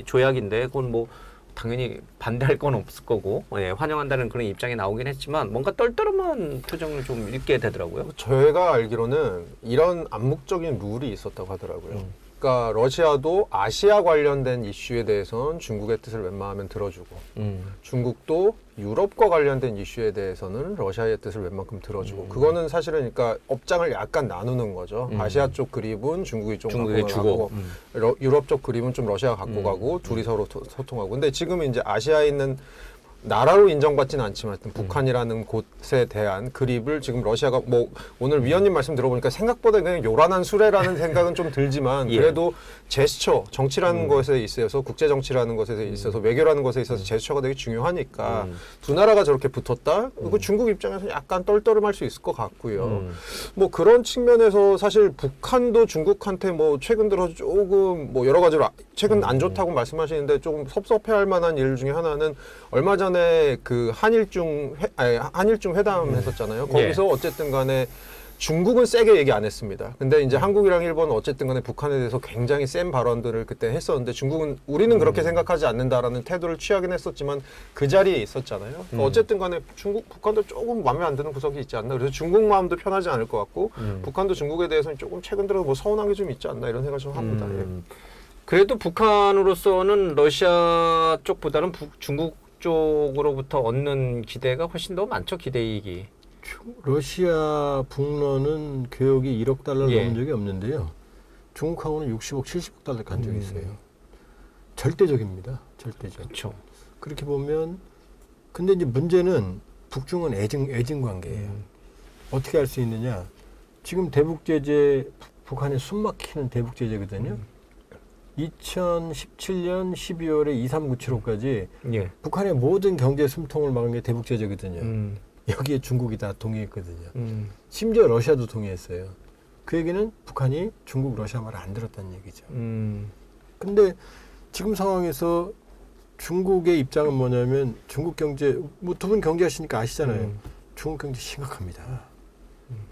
조약인데 그건 뭐 당연히 반대할 건 없을 거고 환영한다는 그런 입장이 나오긴 했지만 뭔가 떨떠름한 표정을 좀 읽게 되더라고요. 제가 알기로는 이런 암묵적인 룰이 있었다고 하더라고요. 그러니까 러시아도 아시아 관련된 이슈에 대해서는 중국의 뜻을 웬만하면 들어주고 중국도 유럽과 관련된 이슈에 대해서는 러시아의 뜻을 웬만큼 들어주고 그거는 사실은 그러니까 업장을 약간 나누는 거죠. 아시아 쪽 그립은 중국이 좀 갖고 가고 유럽 쪽 그립은 좀 러시아가 갖고 가고 둘이 서로 소통하고. 근데 지금 이제 아시아에 있는 나라로 인정받지는 않지만 북한이라는 곳에 대한 그립을 지금 러시아가 뭐 오늘 위원님 말씀 들어보니까 생각보다 그냥 요란한 수레라는 생각은 좀 들지만 그래도 제스처 정치라는 것에 있어서 국제 정치라는 것에 있어서 외교라는 것에 있어서 제스처가 되게 중요하니까 두 나라가 저렇게 붙었다. 그 중국 입장에서 약간 떨떠름할 수 있을 것 같고요. 뭐 그런 측면에서 사실 북한도 중국한테 뭐 최근 들어 조금 뭐 여러 가지로 최근 안 좋다고 말씀하시는데 조금 섭섭해할 만한 일 중에 하나는 얼마 전에 그 한일중 회담 했었잖아요. 거기서 어쨌든 간에 중국은 세게 얘기 안 했습니다. 근데 이제 한국이랑 일본은 어쨌든 간에 북한에 대해서 굉장히 센 발언들을 그때 했었는데 중국은 우리는 그렇게 생각하지 않는다라는 태도를 취하긴 했었지만 그 자리에 있었잖아요. 어쨌든 간에 북한도 조금 마음에 안 드는 구석이 있지 않나. 그래서 중국 마음도 편하지 않을 것 같고 북한도 중국에 대해서는 조금 최근 들어 뭐 서운한 게 좀 있지 않나 이런 생각을 좀 합니다. 그래도 북한으로서는 러시아 쪽보다는 중국 쪽으로부터 얻는 기대가 훨씬 더 많죠. 기대이익이. 러시아 북러는 교역이 1억 달러를 넘은 적이 없는데요. 중국하고는 60억, 70억 달러 간 적이 있어요. 절대적입니다. 절대적. 그렇죠. 그렇게 보면 근데 이제 문제는 북중은 애증 관계예요. 어떻게 할 수 있느냐? 지금 대북 제재 북한에 숨막히는 대북 제재거든요. 2017년 12월에 2397호까지 북한의 모든 경제 숨통을 막은 게 대북 제재거든요. 여기에 중국이 다 동의했거든요. 심지어 러시아도 동의했어요. 그 얘기는 북한이 중국, 러시아 말을 안 들었다는 얘기죠. 근데 지금 상황에서 중국의 입장은 뭐냐면 중국 경제, 뭐 두 분 경제하시니까 아시잖아요. 중국 경제 심각합니다.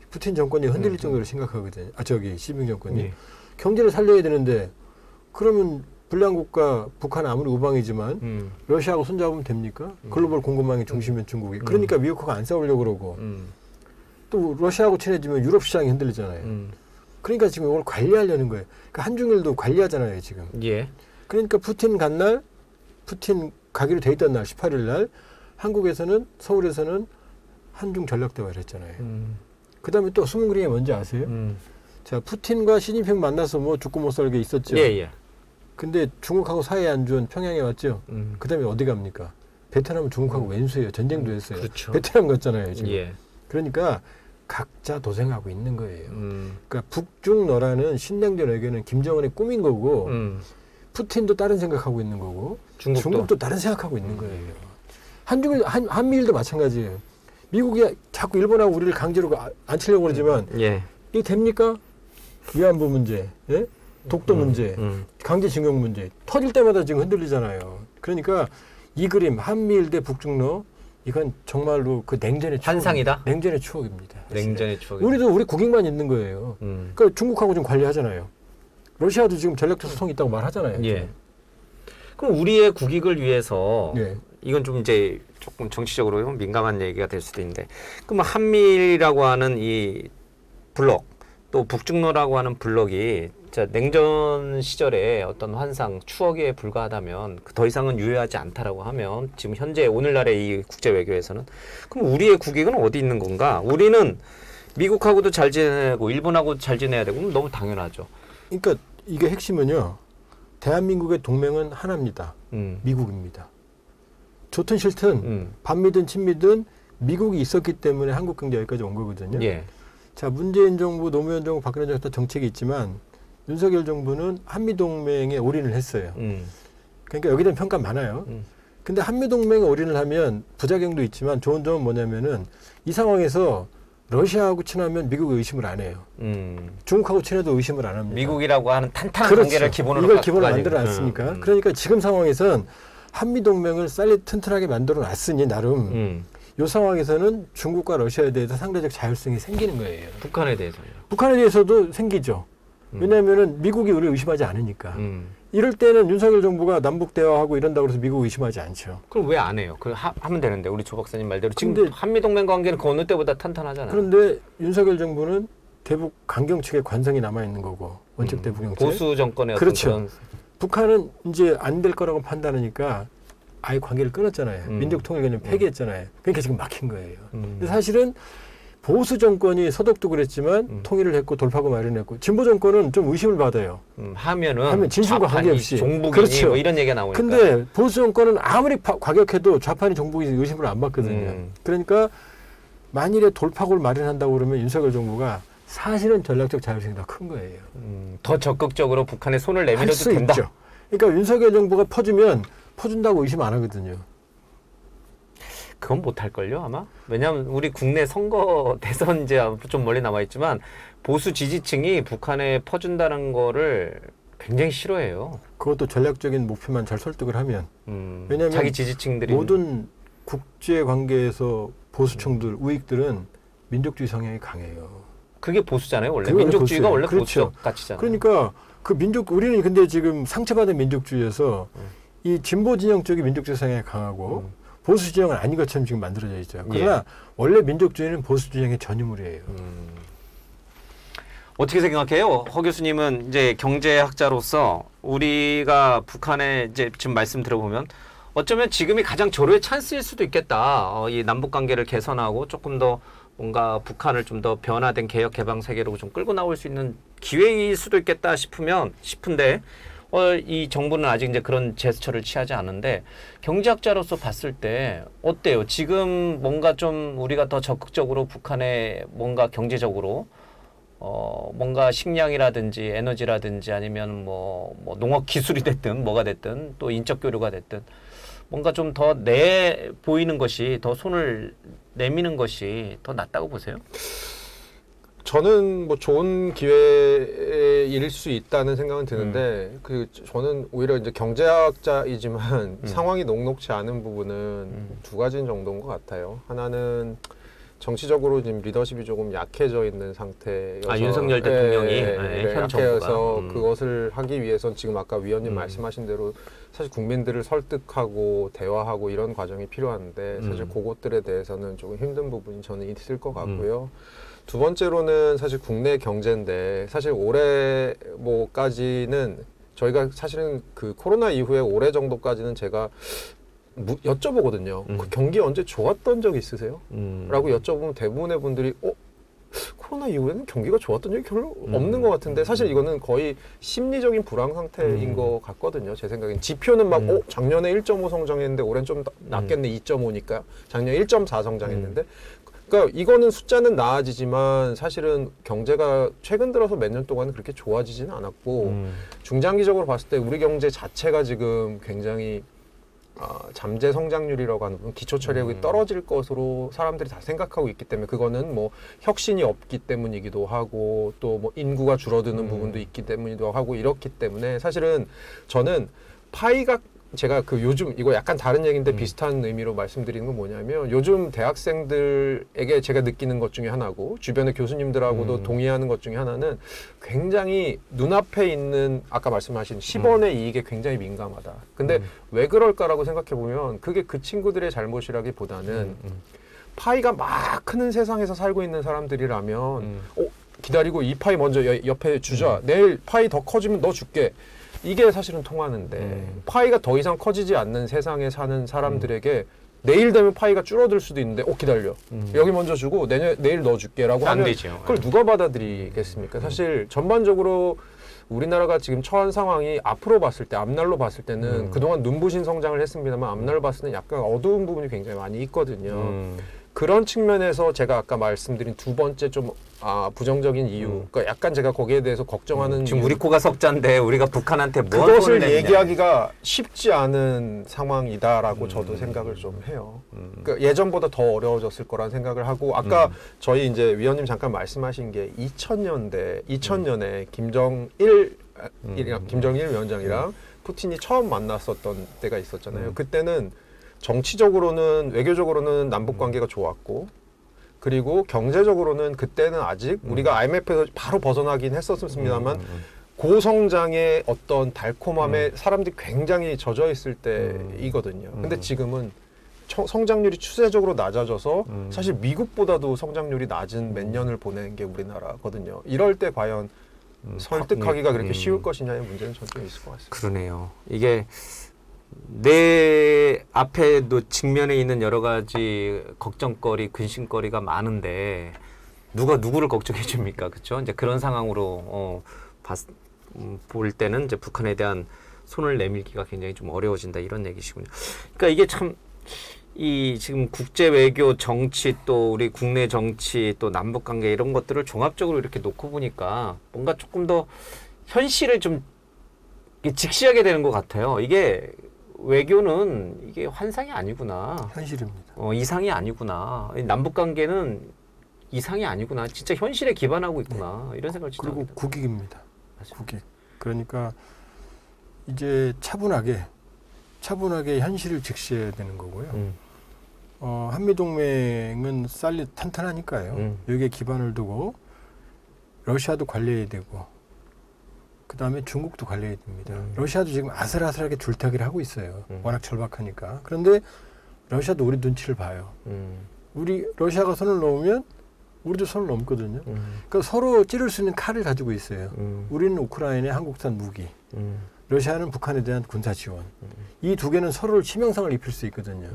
푸틴 정권이 흔들릴 정도로 심각하거든요. 시진핑 정권이. 경제를 살려야 되는데 그러면 불량국가 북한 아무리 우방이지만 러시아하고 손잡으면 됩니까? 글로벌 공급망의 중심인 중국이. 그러니까 미국하고 안 싸우려고 그러고 또 러시아하고 친해지면 유럽 시장이 흔들리잖아요. 그러니까 지금 이걸 관리하려는 거예요. 그러니까 한중일도 관리하잖아요 지금. 그러니까 푸틴 간 날, 푸틴 가기로 돼 있던 날 18일 날 한국에서는 서울에서는 한중 전략대화를 했잖아요. 그다음에 또 숨은 그림이 뭔지 아세요? 자, 푸틴과 시진핑 만나서 뭐 죽고 못 살게 있었죠. 근데 중국하고 사이 안 좋은 평양에 왔죠. 그다음에 어디 갑니까? 베트남은 중국하고 왼수예요. 전쟁도 했어요. 그렇죠. 베트남 갔잖아요 지금. 그러니까 각자 도생하고 있는 거예요. 그러니까 북중러라는 신냉전 외교는 김정은의 꿈인 거고 푸틴도 다른 생각하고 있는 거고 중국도. 다른 생각하고 있는 거예요. 한미일도 마찬가지예요. 미국이 자꾸 일본하고 우리를 강제로 안 치려고 그러지만 예. 이게 됩니까? 위안부 문제, 예? 독도 문제, 강제징용 문제 터질 때마다 지금 흔들리잖아요. 그러니까 이 그림 한미일 대 북중러 이건 정말로 그 냉전의 추억, 환상이다? 냉전의 추억입니다. 냉전의 추억이. 우리 국익만 있는 거예요. 그러니까 중국하고 좀 관리하잖아요. 러시아도 지금 전략적 소통이 있다고 말하잖아요. 예. 그럼 우리의 국익을 위해서 예. 이건 좀 이제 조금 정치적으로 민감한 얘기가 될 수도 있는데 그럼 한미일이라고 하는 이 블록 또 북중러라고 하는 블록이 진짜 냉전 시절의 어떤 환상, 추억에 불과하다면 더 이상은 유효하지 않다라고 하면 지금 현재 오늘날의 이 국제 외교에서는 그럼 우리의 국익은 어디 있는 건가? 우리는 미국하고도 잘 지내고 일본하고 잘 지내야 되고 그럼 너무 당연하죠. 그러니까 이게 핵심은요. 대한민국의 동맹은 하나입니다. 미국입니다. 좋든 싫든 반미든 친미든 미국이 있었기 때문에 한국 경제 여기까지 온 거거든요. 예. 자, 문재인 정부, 노무현 정부, 박근혜 정부 다 정책이 있지만 윤석열 정부는 한미동맹에 올인을 했어요. 그러니까 여기에 대한 평가 많아요. 근데 한미동맹에 올인을 하면 부작용도 있지만 좋은 점은 뭐냐면은 이 상황에서 러시아하고 친하면 미국이 의심을 안 해요. 중국하고 친해도 의심을 안 합니다. 미국이라고 하는 탄탄한 그렇죠. 관계를 기본으로 이걸 갖고 기본으로 가지고. 만들어 놨으니까. 그러니까 지금 상황에선 한미동맹을 쌀리 튼튼하게 만들어 놨으니 나름 이 상황에서는 중국과 러시아에 대해서 상대적 자율성이 생기는 거예요. 북한에 대해서요. 북한에 대해서도 생기죠. 왜냐하면 미국이 우리를 의심하지 않으니까. 이럴 때는 윤석열 정부가 남북 대화하고 이런다고 해서 미국 의심하지 않죠. 그럼 왜 안 해요? 하면 되는데 우리 조 박사님 말대로 지금 근데- 한미동맹 관계는 그 어느 때보다 탄탄하잖아요. 그런데 윤석열 정부는 대북 강경 측의 관성이 남아 있는 거고 원칙 대북 정책. 보수 정권의 어떤 그렇죠. 그런 북한은 이제 안 될 거라고 판단하니까 아예 관계를 끊었잖아요. 민족 통일 개념 폐기했잖아요. 그러니까 지금 막힌 거예요. 근데 사실은 보수 정권이 서독도 그랬지만 통일을 했고 돌파구 마련했고 진보 정권은 좀 의심을 받아요. 하면 진실과 좌판이 관계없이. 종북이니 그렇죠. 뭐 이런 얘기가 나오니까. 근데 보수 정권은 아무리 과격해도 좌판이 정부이 의심을 안 받거든요. 그러니까 만일에 돌파구를 마련한다고 그러면 윤석열 정부가 사실은 전략적 자율성이 더 큰 거예요. 더 적극적으로 북한에 손을 할 내밀어도 수 된다. 있죠. 그러니까 윤석열 정부가 퍼주면 퍼준다고 의심 안 하거든요. 그건 못할걸요 아마. 왜냐하면 우리 국내 선거 대선 이제 좀 멀리 남아있지만 보수 지지층이 북한에 퍼준다는 거를 굉장히 싫어해요. 그것도 전략적인 목표만 잘 설득을 하면. 왜냐하면 자기 지지층들이 모든 국제 관계에서 보수층들, 우익들은 민족주의 성향이 강해요. 그게 보수잖아요 원래. 그게 원래 민족주의가 보수예요. 원래 그렇죠. 보수적 가치잖아요. 그러니까 그 우리는 근데 지금 상처받은 민족주의에서 이 진보 진영 쪽이 민족주의 성향이 강하고 보수 진영은 아닌 것처럼 지금 만들어져 있죠. 그러나 원래 민족주의는 보수 진영의 전유물이에요. 어떻게 생각해요? 허 교수님은 이제 경제학자로서 우리가 북한에 이제 지금 말씀 들어보면 어쩌면 지금이 가장 절호의 찬스일 수도 있겠다. 이 남북 관계를 개선하고 조금 더 뭔가 북한을 좀 더 변화된 개혁 개방 세계로 좀 끌고 나올 수 있는 기회일 수도 있겠다 싶은데 이 정부는 아직 이제 그런 제스처를 취하지 않은데 경제학자로서 봤을 때 어때요? 지금 뭔가 좀 우리가 더 적극적으로 북한에 뭔가 경제적으로 뭔가 식량이라든지 에너지라든지 아니면 뭐 농업 기술이 됐든 뭐가 됐든 또 인적 교류가 됐든 뭔가 좀 더 보이는 것이 더 손을 내미는 것이 더 낫다고 보세요? 저는 뭐 좋은 기회일 수 있다는 생각은 드는데 저는 오히려 이제 경제학자이지만 상황이 녹록치 않은 부분은 두 가지 정도인 것 같아요. 하나는 정치적으로 지금 리더십이 조금 약해져 있는 상태여서 윤석열 대통령이 현 약해서 정부가 그것을 하기 위해선 지금 아까 위원님 말씀하신 대로 사실 국민들을 설득하고 대화하고 이런 과정이 필요한데 사실 그것들에 대해서는 조금 힘든 부분이 저는 있을 것 같고요. 두 번째로는 사실 국내 경제인데 사실 올해 뭐까지는 저희가 사실은 그 코로나 이후에 올해 정도까지는 제가 여쭤보거든요. 그 경기 언제 좋았던 적 있으세요? 라고 여쭤보면 대부분의 분들이 코로나 이후에는 경기가 좋았던 적이 별로 없는 것 같은데 사실 이거는 거의 심리적인 불황 상태인 것 같거든요. 제 생각엔 지표는 막 작년에 1.5 성장했는데 올해는 좀 낮겠네 2.5니까 작년에 1.4 성장했는데 그러니까 이거는 숫자는 나아지지만 사실은 경제가 최근 들어서 몇 년 동안은 그렇게 좋아지지는 않았고 중장기적으로 봤을 때 우리 경제 자체가 지금 굉장히 잠재 성장률이라고 하는 부분, 기초 체력이 떨어질 것으로 사람들이 다 생각하고 있기 때문에 그거는 뭐 혁신이 없기 때문이기도 하고 또 뭐 인구가 줄어드는 부분도 있기 때문이기도 하고 이렇기 때문에 사실은 저는 파이가 제가 그 요즘 이거 약간 다른 얘기인데 비슷한 의미로 말씀드리는 건 뭐냐면 요즘 대학생들에게 제가 느끼는 것 중에 하나고 주변의 교수님들하고도 동의하는 것 중에 하나는 굉장히 눈앞에 있는 아까 말씀하신 10원의 이익에 굉장히 민감하다. 근데 왜 그럴까라고 생각해 보면 그게 그 친구들의 잘못이라기보다는 파이가 막 크는 세상에서 살고 있는 사람들이라면 기다리고 이 파이 먼저 옆에 주자. 내일 파이 더 커지면 너 줄게. 이게 사실은 통하는데 파이가 더 이상 커지지 않는 세상에 사는 사람들에게 내일 되면 파이가 줄어들 수도 있는데 기다려. 여기 먼저 주고 내일 넣어줄게라고 안 하면 되죠. 그걸 누가 받아들이겠습니까? 사실 전반적으로 우리나라가 지금 처한 상황이 앞으로 봤을 때 앞날로 봤을 때는 그동안 눈부신 성장을 했습니다만 앞날로 봤을 때는 약간 어두운 부분이 굉장히 많이 있거든요. 그런 측면에서 제가 아까 말씀드린 두 번째 좀 부정적인 이유, 그러니까 약간 제가 거기에 대해서 걱정하는 지금 이유, 우리 코가 석자인데 우리가 북한한테 뭘 그것을 돈을 내느냐. 얘기하기가 쉽지 않은 상황이다라고 저도 생각을 좀 해요. 그러니까 예전보다 더 어려워졌을 거란 생각을 하고 아까 저희 이제 위원님 잠깐 말씀하신 게 2000년에 김정일 위원장이랑 푸틴이 처음 만났었던 때가 있었잖아요. 그때는 정치적으로는 외교적으로는 남북 관계가 좋았고 그리고 경제적으로는 그때는 아직 우리가 IMF에서 바로 벗어나긴 했었습니다만 고성장의 어떤 달콤함에 사람들이 굉장히 젖어 있을 때이거든요. 근데 지금은 성장률이 추세적으로 낮아져서 사실 미국보다도 성장률이 낮은 몇 년을 보낸 게 우리나라거든요. 이럴 때 과연 설득하기가 그렇게 쉬울 것이냐의 문제는 전혀 있을 것 같습니다. 그러네요. 이게 내 앞에도 직면에 있는 여러 가지 걱정거리, 근심거리가 많은데 누가 누구를 걱정해 줍니까? 그렇죠? 이제 그런 상황으로 볼 때는 이제 북한에 대한 손을 내밀기가 굉장히 좀 어려워진다 이런 얘기시군요. 그러니까 이게 참 이 지금 국제 외교 정치 또 우리 국내 정치 또 남북 관계 이런 것들을 종합적으로 이렇게 놓고 보니까 뭔가 조금 더 현실을 좀 직시하게 되는 것 같아요. 이게 외교는 이게 환상이 아니구나. 현실입니다. 이상이 아니구나. 남북 관계는 이상이 아니구나. 진짜 현실에 기반하고 있구나. 이런 생각을 진짜 그리고 합니다. 국익입니다. 국익. 그러니까 이제 차분하게 현실을 직시해야 되는 거고요. 한미동맹은 쌀이 탄탄하니까요. 여기에 기반을 두고 러시아도 관리해야 되고 그 다음에 중국도 관리해야 됩니다. 러시아도 지금 아슬아슬하게 줄타기를 하고 있어요. 워낙 절박하니까. 그런데 러시아도 우리 눈치를 봐요. 우리 러시아가 손을 놓으면 우리도 손을 넘거든요. 그러니까 서로 찌를 수 있는 칼을 가지고 있어요. 우리는 우크라이나에 한국산 무기, 러시아는 북한에 대한 군사 지원. 이 두 개는 서로를 치명상을 입힐 수 있거든요.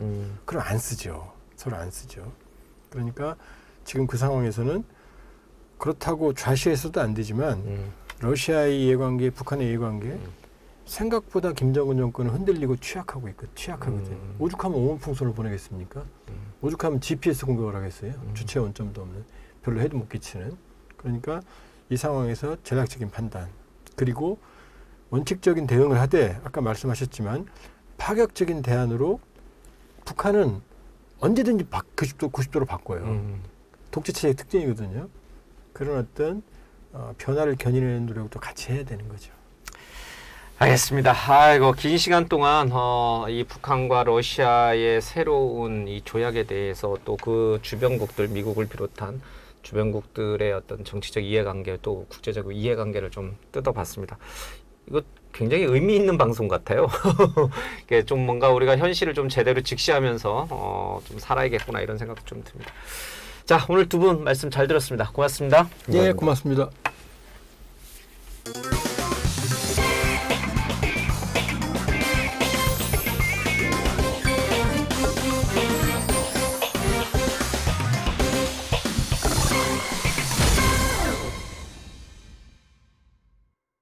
그럼 안 쓰죠. 서로 안 쓰죠. 그러니까 지금 그 상황에서는 그렇다고 좌시해서도 안 되지만 러시아의 이해관계, 북한의 이해관계 생각보다 김정은 정권은 흔들리고 취약하거든요. 오죽하면 오만풍선을 보내겠습니까? 오죽하면 GPS 공격을 하겠어요? 주체 원점도 없는, 별로 해도 못 끼치는. 그러니까 이 상황에서 전략적인 판단, 그리고 원칙적인 대응을 하되 아까 말씀하셨지만 파격적인 대안으로 북한은 언제든지 90도로 바꿔요. 독재체의 특징이거든요. 그런 어떤 변화를 겨냥하는 노력도 같이 해야 되는 거죠. 알겠습니다. 아이고 긴 시간 동안 이 북한과 러시아의 새로운 이 조약에 대해서 또 그 주변국들 미국을 비롯한 주변국들의 어떤 정치적 이해관계 또 국제적 이해관계를 좀 뜯어봤습니다. 이거 굉장히 의미 있는 방송 같아요. 이게 좀 뭔가 우리가 현실을 좀 제대로 직시하면서 좀 살아야겠구나 이런 생각도 좀 듭니다. 자, 오늘 두 분 말씀 잘 들었습니다. 고맙습니다. 예, 고맙습니다.